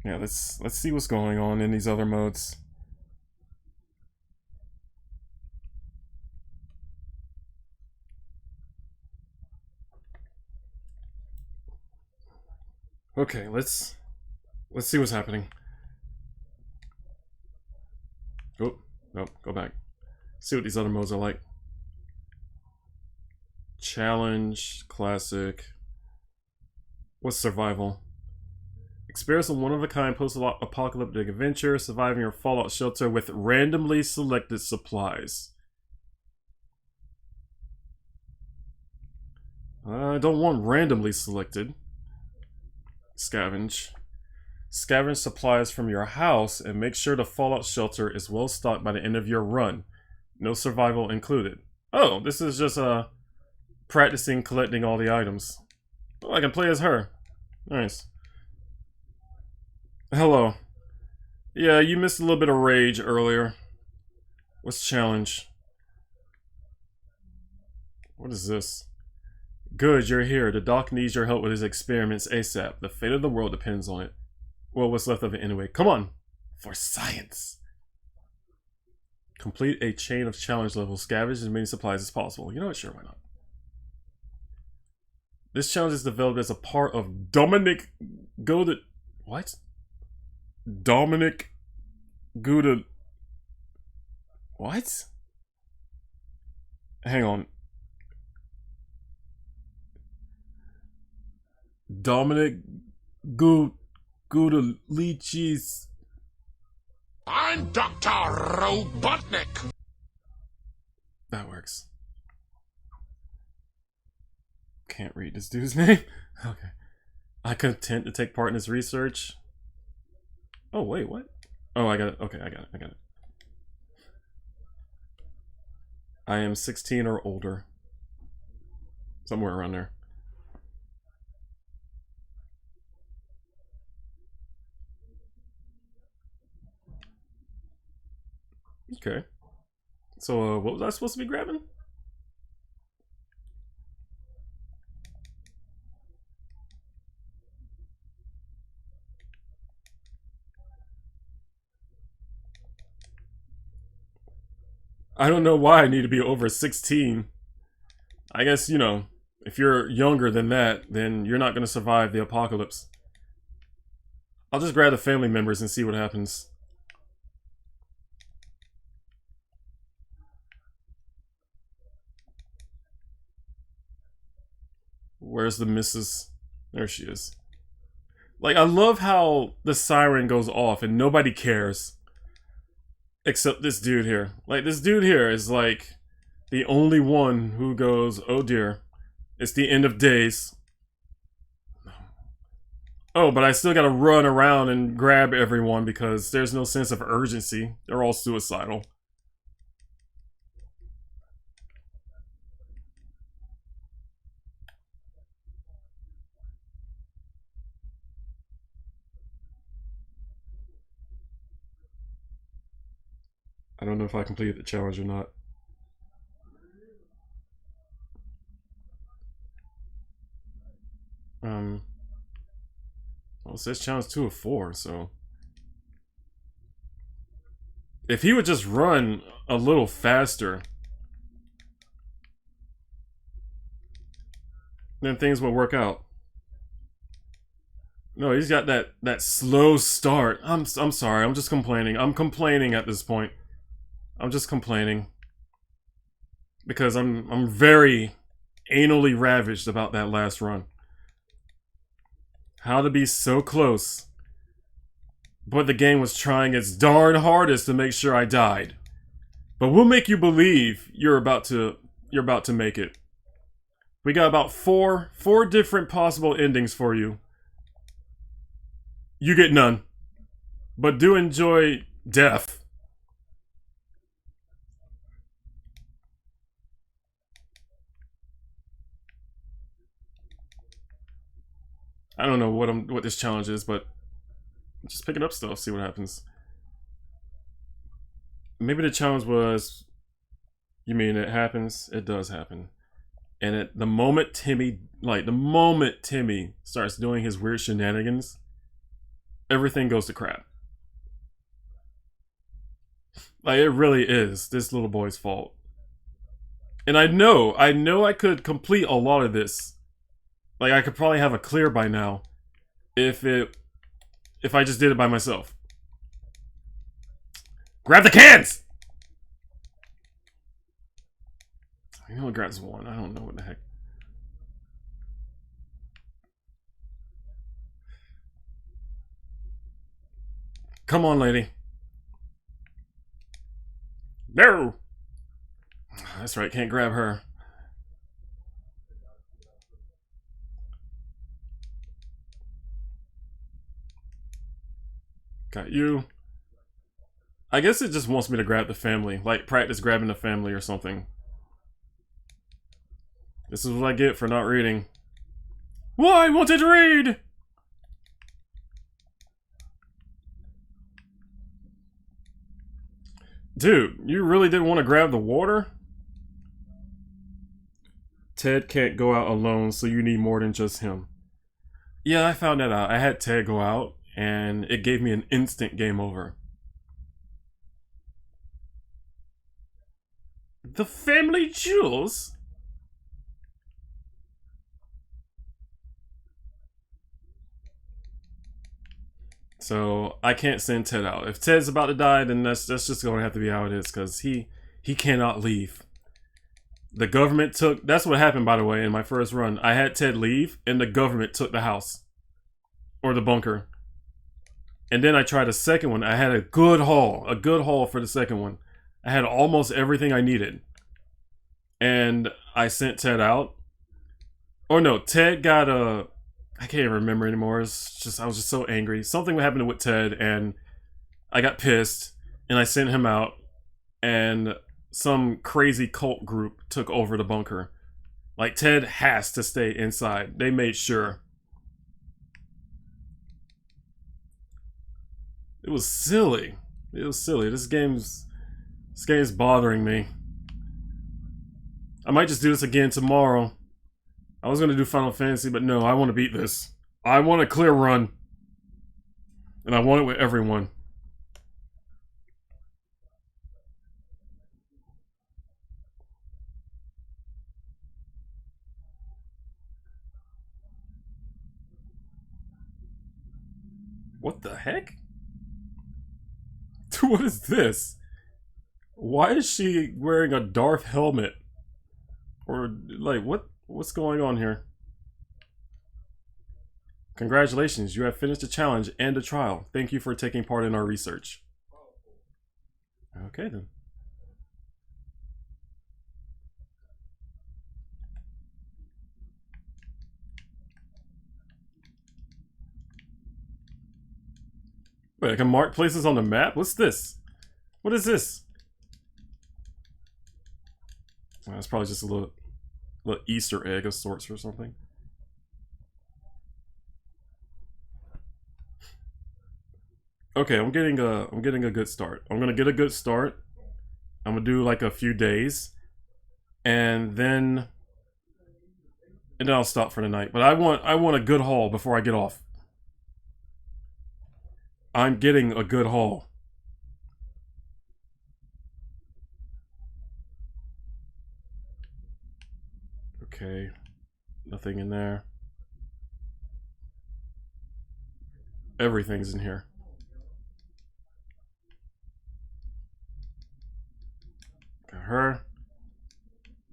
Yeah, let's see what's going on in these other modes. Okay, let's see what's happening. Oh, nope, go back. See what these other modes are like. Challenge, classic. What's survival? Experience a one-of-a-kind post-apocalyptic adventure, surviving your fallout shelter with randomly selected supplies. I don't want randomly selected. Scavenge. Scavenge supplies from your house and make sure the fallout shelter is well stocked by the end of your run. No survival included. Oh, this is just practicing collecting all the items. Oh, I can play as her. Nice. Hello. Yeah, you missed a little bit of rage earlier. What's challenge? What is this? Good, you're here. The doc needs your help with his experiments ASAP. The fate of the world depends on it. Well, what's left of it anyway. Come on! For science! Complete a chain of challenge levels. Scavenge as many supplies as possible. You know what? Sure, why not? This challenge is developed as a part of Dominic Gouda... What? Dominic Gouda... What? Hang on. Dominic Gudalichis.
I'm Dr. Robotnik.
That works. Can't read this dude's name. Okay. I content to take part in his research. Oh, wait, what? Oh, I got it. Okay, I got it. I am 16 or older. Somewhere around there. Okay. So, what was I supposed to be grabbing? I don't know why I need to be over 16. I guess, you know, if you're younger than that, then you're not going to survive the apocalypse. I'll just grab the family members and see what happens. Where's the missus? There she is. Like, I love how the siren goes off and nobody cares. Except this dude here. Like, this dude here is like the only one who goes, oh dear, it's the end of days. Oh, but I still gotta run around and grab everyone because there's no sense of urgency. They're all suicidal. I don't know if I completed the challenge or not. Well, it says challenge 2 of 4, so... If he would just run a little faster, then things will work out. No, he's got that slow start. I'm sorry, I'm just complaining. I'm complaining at this point. I'm just complaining. Because I'm very anally ravaged about that last run. How to be so close. But the game was trying its darn hardest to make sure I died. But we'll make you believe you're about to make it. We got about four different possible endings for you. You get none. But do enjoy death. I don't know what this challenge is, but just picking up stuff, see what happens. Maybe the challenge was You mean it happens? It does happen. And the moment Timmy starts doing his weird shenanigans, everything goes to crap. Like, it really is this little boy's fault. And I know I could complete a lot of this. Like, I could probably have a clear by now if I just did it by myself. Grab the cans! I know it grabs one. I don't know what the heck. Come on, lady. No! That's right, can't grab her. Got you. I guess it just wants me to grab the family. Like, practice grabbing the family or something. This is what I get for not reading. Why wanted to read? Dude, you really didn't want to grab the water? Ted can't go out alone, so you need more than just him. Yeah, I found that out. I had Ted go out, and it gave me an instant game over. The family jewels? So I can't send Ted out. If Ted's about to die, then that's just going to have to be how it is, because he cannot leave. The government took... That's what happened, by the way, in my first run. I had Ted leave, and the government took the house. Or the bunker. And then I tried a second one. I had a good haul. A good haul for the second one. I had almost everything I needed. And I sent Ted out. Or no, Ted got a... I can't even remember anymore. It's just I was just so angry. Something happened with Ted, and I got pissed, and I sent him out, and some crazy cult group took over the bunker. Like, Ted has to stay inside. They made sure. It was silly. It was silly. This game's bothering me. I might just do this again tomorrow. I was gonna do Final Fantasy, but no, I want to beat this. I want a clear run. And I want it with everyone. What the heck? What is this? Why is she wearing a Darth helmet? Or, like, what's going on here? Congratulations, you have finished the challenge and the trial. Thank you for taking part in our research. Okay, then. Wait, I can mark places on the map? What's this? What is this? Oh, that's probably just a little Easter egg of sorts or something. Okay, I'm getting a good start. I'm gonna get a good start. I'm gonna do like a few days, and then I'll stop for the night. But I want a good haul before I get off. I'm getting a good haul. Okay, nothing in there. Everything's in here. Got her.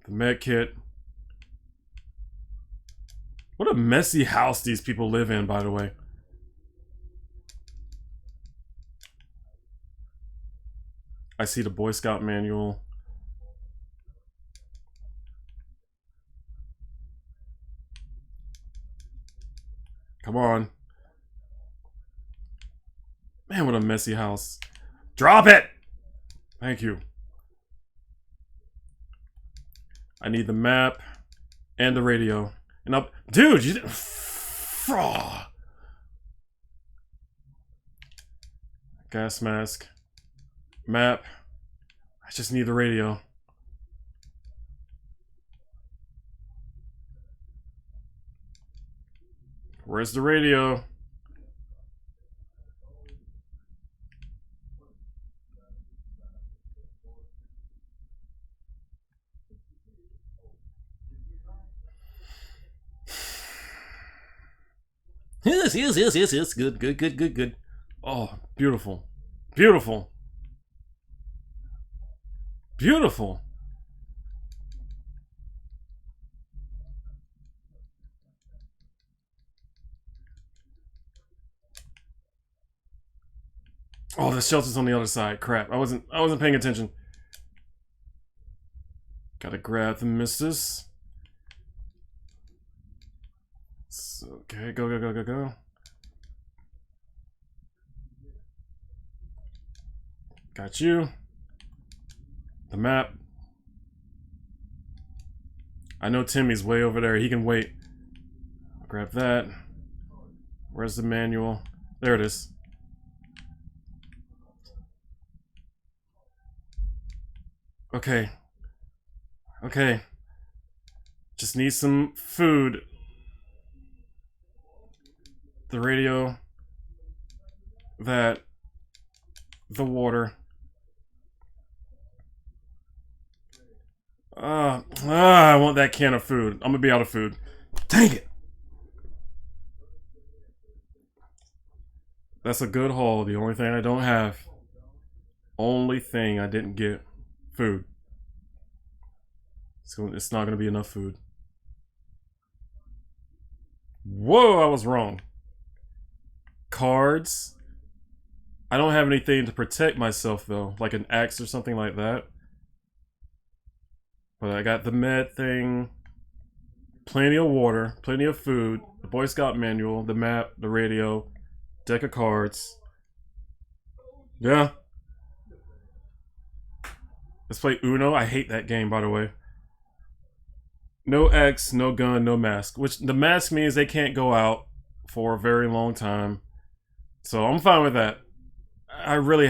The med kit. What a messy house these people live in, by the way. I see the Boy Scout manual. Come on. Man, what a messy house. Drop it! Thank you. I need the map and the radio. And up, dude, you didn't. Gas mask. Map. I just need the radio. Where's the radio? Yes. Good. Oh, beautiful. Beautiful. Beautiful. Oh, the shelter's on the other side. Crap. I wasn't paying attention. Gotta grab the missus. Okay, go. Got you. The map. I know Timmy's way over there. He can wait. I'll grab that. Where's the manual? There it is. Okay. Okay. Just need some food. The radio. That. The water. I want that can of food. I'm gonna be out of food. Dang it! That's a good haul. The only thing I don't have. Only thing I didn't get. Food. It's not gonna be enough food. Whoa, I was wrong. Cards. I don't have anything to protect myself though, like an axe or something like that. But I got the med thing, plenty of water, plenty of food, the Boy Scout manual, the map, the radio, deck of cards. Yeah. Let's play Uno. I hate that game, by the way. No X, no gun, no mask. Which the mask means they can't go out for a very long time. So I'm fine with that. I really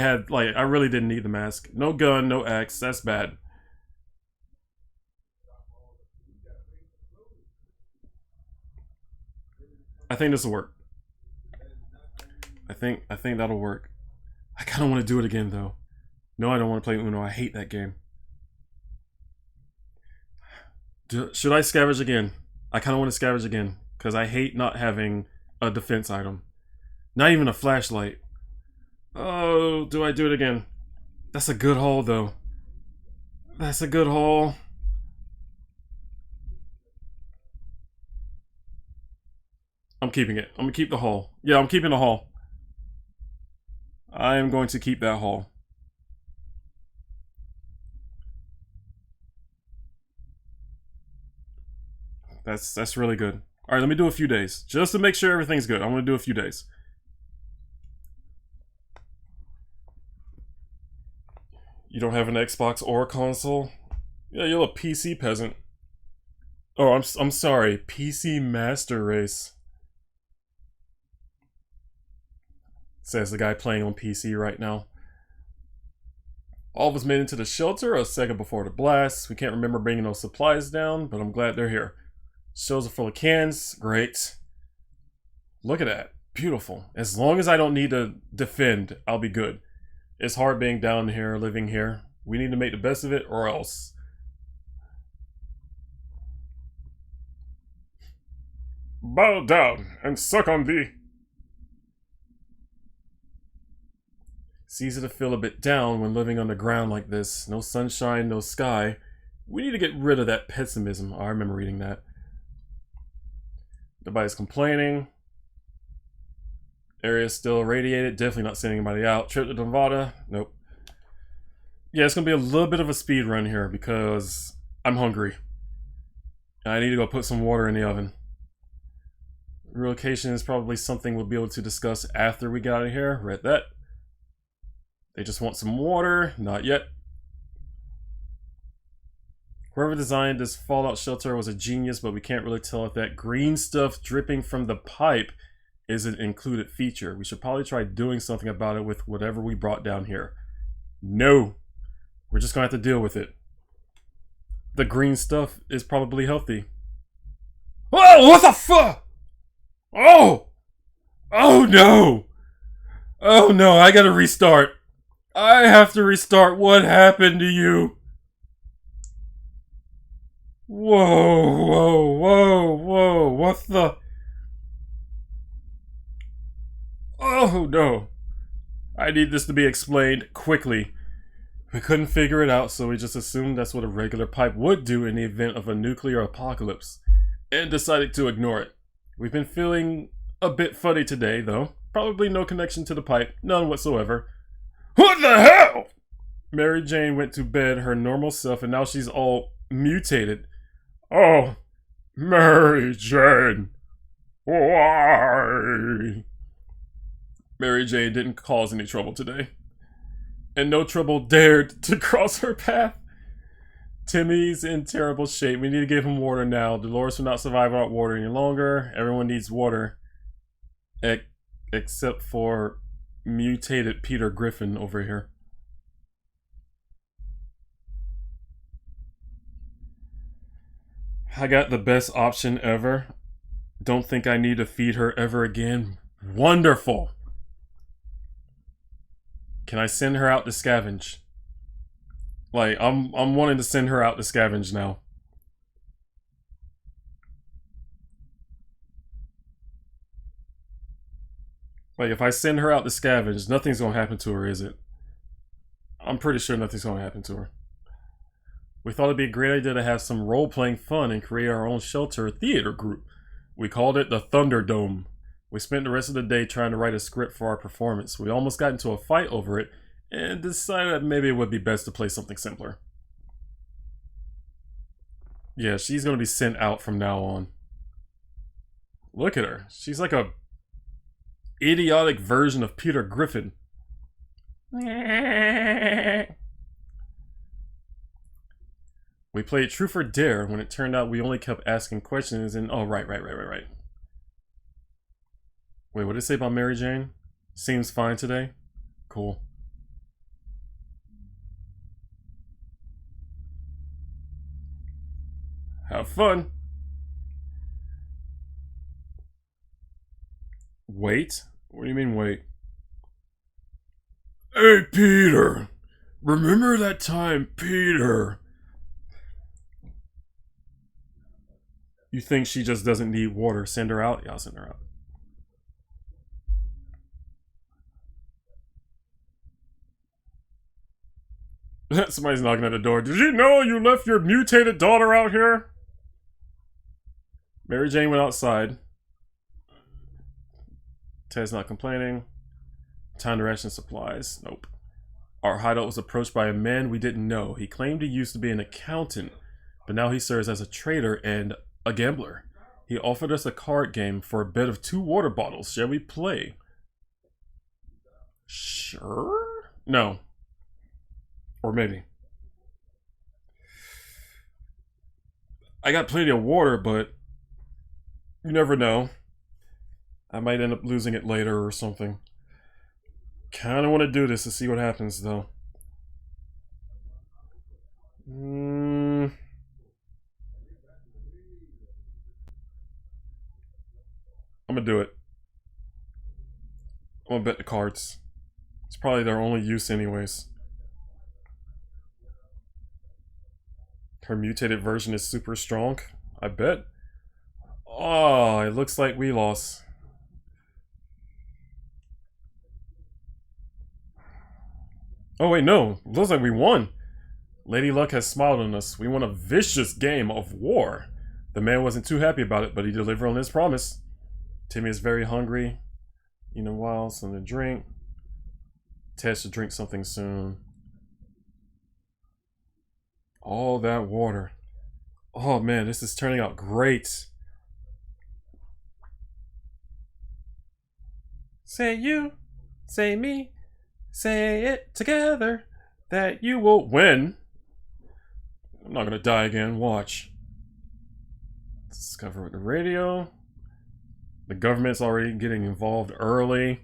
didn't need the mask. No gun, no X. That's bad. I think this will work. I think that'll work. I kind of want to do it again though. No, I don't want to play Uno. I hate that game. Should I scavenge again? I kind of want to scavenge again because I hate not having a defense item. Not even a flashlight. Oh, do I do it again? That's a good haul though. That's a good haul. I'm keeping it. I'm gonna keep the haul. Yeah, I'm keeping the haul. I am going to keep that haul. That's really good. Alright, let me do a few days. Just to make sure everything's good. I'm gonna do a few days. You don't have an Xbox or a console? Yeah, you're a PC peasant. Oh, I'm sorry. PC Master Race. Says the guy playing on PC right now. All of us made into the shelter a second before the blast. We can't remember bringing those supplies down, but I'm glad they're here. Shelves are full of cans. Great. Look at that. Beautiful. As long as I don't need to defend, I'll be good. It's hard being down here, living here. We need to make the best of it or else. Bow down and suck on thee. It's easy to feel a bit down when living underground like this. No sunshine, no sky. We need to get rid of that pessimism. Oh, I remember reading that. Nobody's complaining. Area's still irradiated. Definitely not sending anybody out. Trip to Nevada. Nope. Yeah, it's going to be a little bit of a speed run here because I'm hungry. I need to go put some water in the oven. Relocation is probably something we'll be able to discuss after we get out of here. Read that. They just want some water. Not yet. Whoever designed this fallout shelter was a genius, but we can't really tell if that green stuff dripping from the pipe is an included feature. We should probably try doing something about it with whatever we brought down here. No. We're just gonna have to deal with it. The green stuff is probably healthy. Whoa, what the fuck? Oh! Oh no! Oh no, I gotta restart. I have to restart. What happened to you? Whoa, whoa, whoa, whoa. What the? Oh no. I need this to be explained quickly. We couldn't figure it out, so we just assumed that's what a regular pipe would do in the event of a nuclear apocalypse, and decided to ignore it. We've been feeling a bit funny today, though. Probably no connection to the pipe, none whatsoever. What the hell? Mary Jane went to bed her normal self, and now she's all mutated. Oh, Mary Jane. Why? Mary Jane didn't cause any trouble today, and no trouble dared to cross her path. Timmy's in terrible shape. We need to give him water now. Dolores will not survive without water any longer. Everyone needs water. Except for mutated Peter Griffin over here. I got the best option ever. Don't think I need to feed her ever again. Wonderful! Can I send her out to scavenge? Like, I'm wanting to send her out to scavenge now. Like, if I send her out to scavenge, nothing's gonna happen to her, is it? I'm pretty sure nothing's gonna happen to her. We thought it'd be a great idea to have some role-playing fun and create our own shelter theater group. We called it the Thunderdome. We spent the rest of the day trying to write a script for our performance. We almost got into a fight over it, and decided that maybe it would be best to play something simpler. Yeah, she's gonna be sent out from now on. Look at her. She's like a idiotic version of Peter Griffin. We played Truth or Dare when it turned out we only kept asking questions and... Oh, right. Wait, what did it say about Mary Jane? Seems fine today? Cool. Have fun. Wait? What do you mean wait? Hey, Peter! Remember that time, Peter? You think she just doesn't need water? Send her out? Yeah, I'll send her out. Somebody's knocking at the door. Did you know you left your mutated daughter out here? Mary Jane went outside. Ted's not complaining. Time to ration supplies. Nope. Our hideout was approached by a man we didn't know. He claimed he used to be an accountant, but now he serves as a trader and a gambler. He offered us a card game for a bet of 2 water bottles. Shall we play? Sure? No. Or maybe. I got plenty of water, but you never know. I might end up losing it later or something. Kinda want to do this to see what happens, though. I'm gonna do it. I'm gonna bet the cards. It's probably their only use anyways. Her mutated version is super strong. I bet. Oh, it looks like we lost. Oh wait, no. It looks like we won. Lady Luck has smiled on us. We won a vicious game of war. The man wasn't too happy about it, but he delivered on his promise. Timmy is very hungry. You know, while something to drink. Ted should drink something soon. All that water. Oh man, this is turning out great. Say you, say me, say it together that you will win. I'm not gonna die again, watch. Discover the radio. The government's already getting involved early.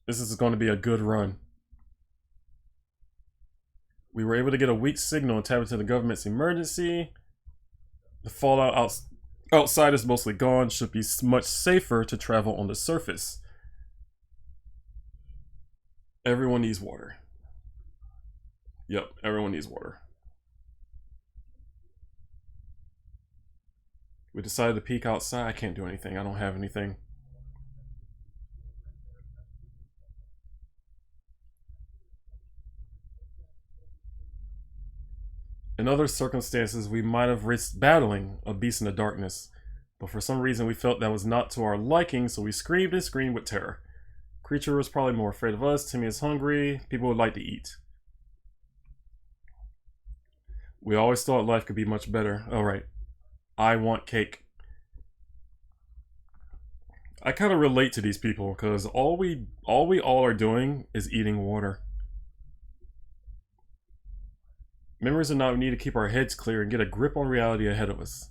This is going to be a good run. We were able to get a weak signal and tap into the government's emergency. The fallout Outside is mostly gone, should be much safer to travel on the surface. Everyone needs water. Yep, everyone needs water. We decided to peek outside. I can't do anything. I don't have anything. In other circumstances, we might have risked battling a beast in the darkness, but for some reason we felt that was not to our liking, so we screamed and screamed with terror. Creature was probably more afraid of us. Timmy is hungry. People would like to eat. We always thought life could be much better. Oh, right. I want cake. I kind of relate to these people because all we are doing is eating water. Memories are not we need to keep our heads clear and get a grip on reality ahead of us.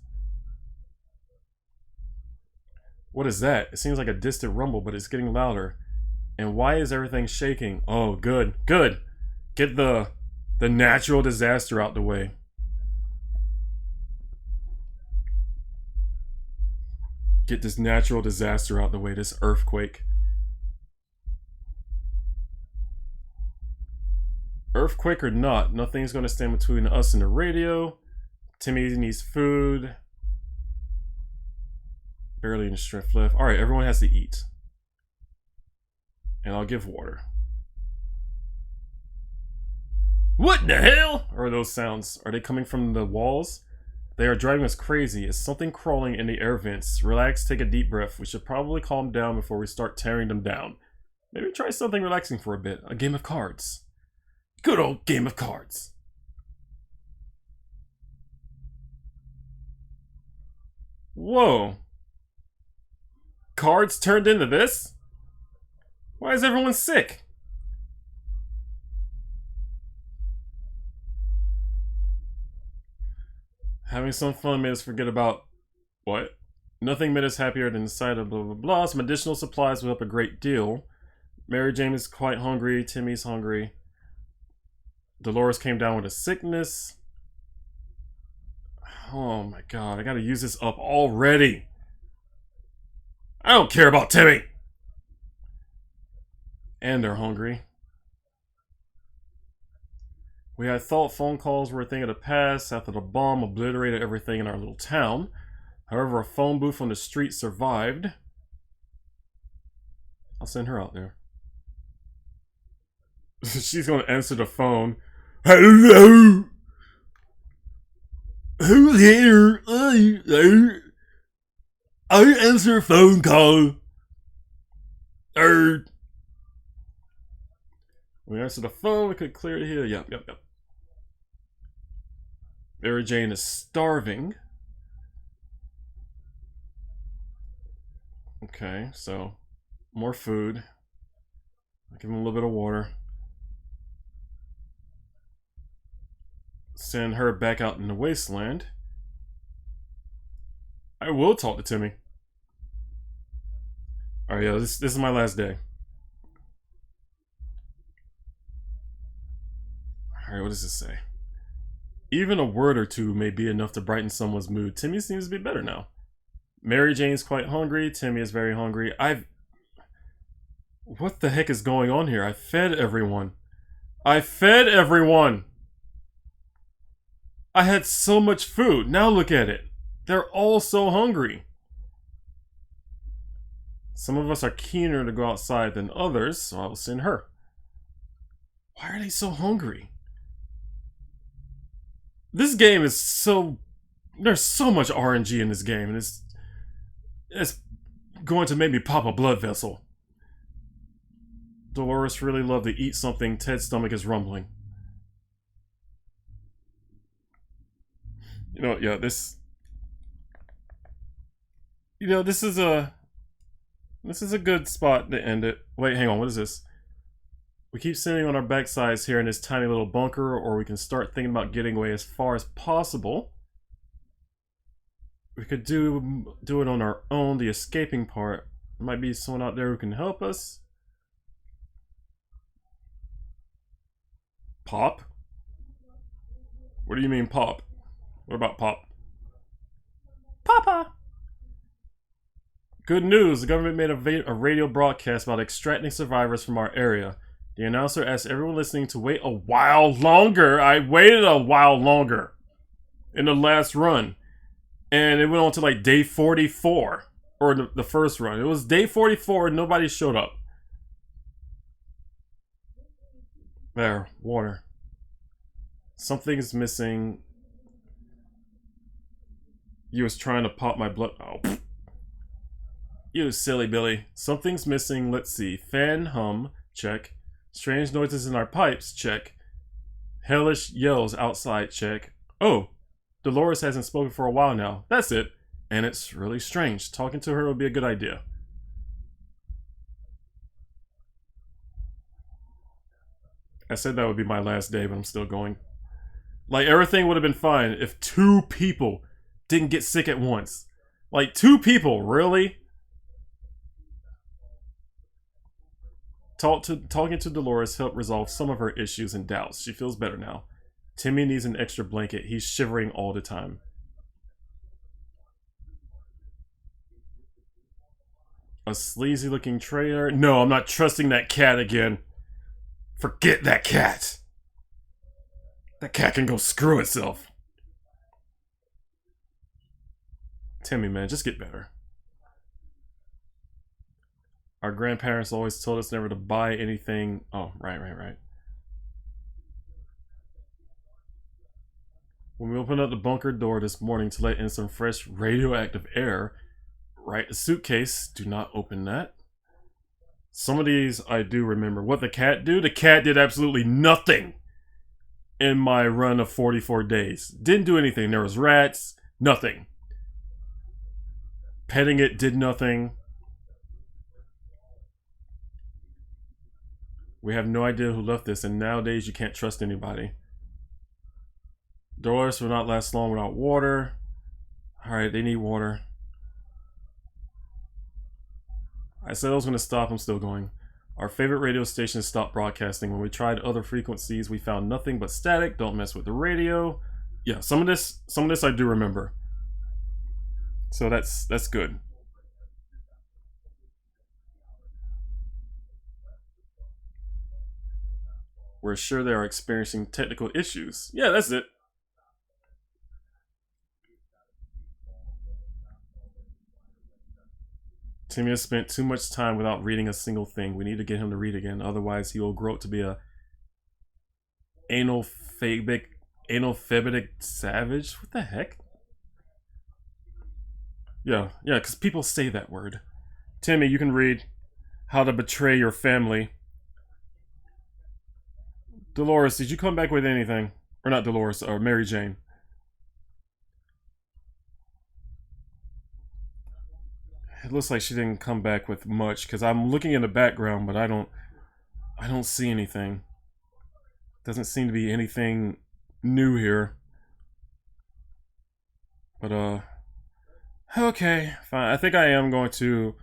What is that? It seems like a distant rumble, but it's getting louder. And why is everything shaking? Oh, good, good. Get the natural disaster out the way. Get this natural disaster out the way, this earthquake. Earthquake or not, nothing's going to stand between us and the radio. Timmy needs food. Barely any strength left. Alright, everyone has to eat. And I'll give water. What in the hell are those sounds? Are they coming from the walls? They are driving us crazy. Is something crawling in the air vents? Relax, take a deep breath. We should probably calm down before we start tearing them down. Maybe try something relaxing for a bit. A game of cards. Good old game of cards. Whoa. Cards turned into this? Why is everyone sick? Having some fun made us forget about... What? Nothing made us happier than the sight of blah blah blah. Some additional supplies will help a great deal. Mary Jane is quite hungry. Timmy's hungry. Dolores came down with a sickness. Oh my god, I gotta use this up already. I don't care about Timmy. And they're hungry. We had thought phone calls were a thing of the past after the bomb obliterated everything in our little town. However, a phone booth on the street survived. I'll send her out there. She's gonna answer the phone. Hello? Who's here? I answer a phone call. We answer the phone, we could clear it here. Yep. Mary Jane is starving. Okay, so more food. I'll give him a little bit of water. Send her back out in the wasteland. I will talk to Timmy. Alright, yeah, this is my last day. Alright, what does this say? Even a word or two may be enough to brighten someone's mood. Timmy seems to be better now. Mary Jane's quite hungry. Timmy is very hungry. What the heck is going on here? I fed everyone. I had so much food. Now look at it. They're all so hungry. Some of us are keener to go outside than others, so I will send her. Why are they so hungry? This game is so... There's so much RNG in this game, and it's going to make me pop a blood vessel. Dolores really loved to eat something. Ted's stomach is rumbling. You know, yeah, this... You know, this is a good spot to end it. Wait, hang on, what is this? We keep sitting on our backsides here in this tiny little bunker, or we can start thinking about getting away as far as possible. We could do it on our own, the escaping part. There might be someone out there who can help us. Pop? What do you mean, Pop? What about Pop? Papa! Good news! The government made a radio broadcast about extracting survivors from our area. The announcer asked everyone listening to wait a while longer. I waited a while longer in the last run. And it went on to like day 44. Or the first run. It was day 44 and nobody showed up. There, water. Something is missing. You was trying to pop my blood. Oh. You silly Billy. Something's missing. Let's see. Fan hum. Check. Strange noises in our pipes. Check. Hellish yells outside. Check. Oh. Dolores hasn't spoken for a while now. That's it. And it's really strange. Talking to her would be a good idea. I said that would be my last day, but I'm still going. Like, everything would have been fine if 2 people didn't get sick at once. Like, 2 people, really? Talking to Dolores helped resolve some of her issues and doubts. She feels better now. Timmy needs an extra blanket. He's shivering all the time. A sleazy looking trailer. No, I'm not trusting that cat again. Forget that cat. That cat can go screw itself. Timmy, man, just get better. Our grandparents always told us never to buy anything. Oh, right. When we opened up the bunker door this morning to let in some fresh radioactive air, right, a suitcase, do not open that. Some of these I do remember. What the cat do? The cat did absolutely nothing in my run of 44 days. Didn't do anything. There was rats, nothing. Petting it did nothing. We have no idea who left this, and nowadays you can't trust anybody. Dolores will not last long without water. Alright, they need water. I said I was going to stop, I'm still going. Our favorite radio station stopped broadcasting. When we tried other frequencies, we found nothing but static. Don't mess with the radio. Yeah, some of this I do remember. So that's good. We're sure they are experiencing technical issues. Yeah, that's it. Timmy has spent too much time without reading a single thing. We need to get him to read again, otherwise he will grow up to be a analphabetic savage. What the heck? Yeah, because people say that word. Timmy, you can read How to Betray Your Family. Dolores, did you come back with anything? Or not Dolores, or Mary Jane. It looks like she didn't come back with much, because I'm looking in the background, but I don't see anything. Doesn't seem to be anything new here. But, okay, fine. I think I am going to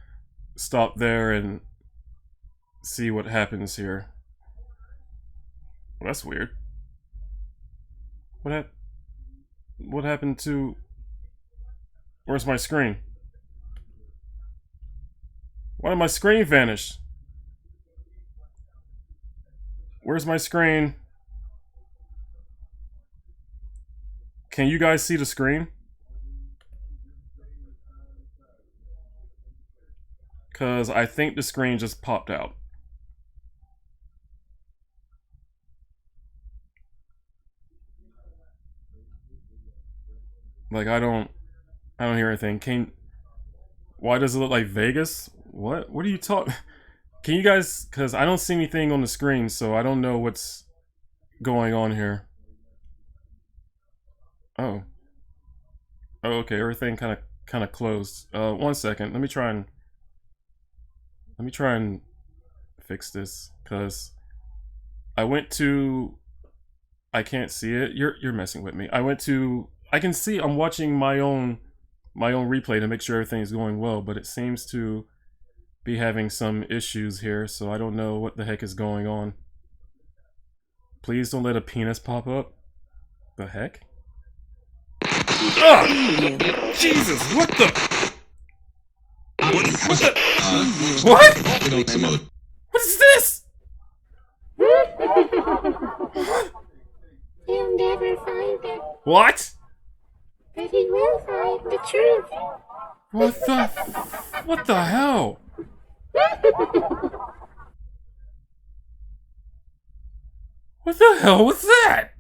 stop there and see what happens here. Well, that's weird. What happened to... Where's my screen? Why did my screen vanish? Where's my screen? Can you guys see the screen? Because I think the screen just popped out. Like, I don't hear anything. Why does it look like Vegas? What are you talking? Can you guys, because I don't see anything on the screen, so I don't know what's going on here. Oh, okay, everything kind of closed. 1 second. Let me try and fix this, because I can't see it. You're messing with me. I can see, I'm watching my own replay to make sure everything is going well, but it seems to be having some issues here, so I don't know what the heck is going on. Please don't let a penis pop up. The heck? Ugh! Jesus, what the?
What
What? What is this?
He'll never find it,
What?
but he will find the truth.
What the hell? What the hell was that?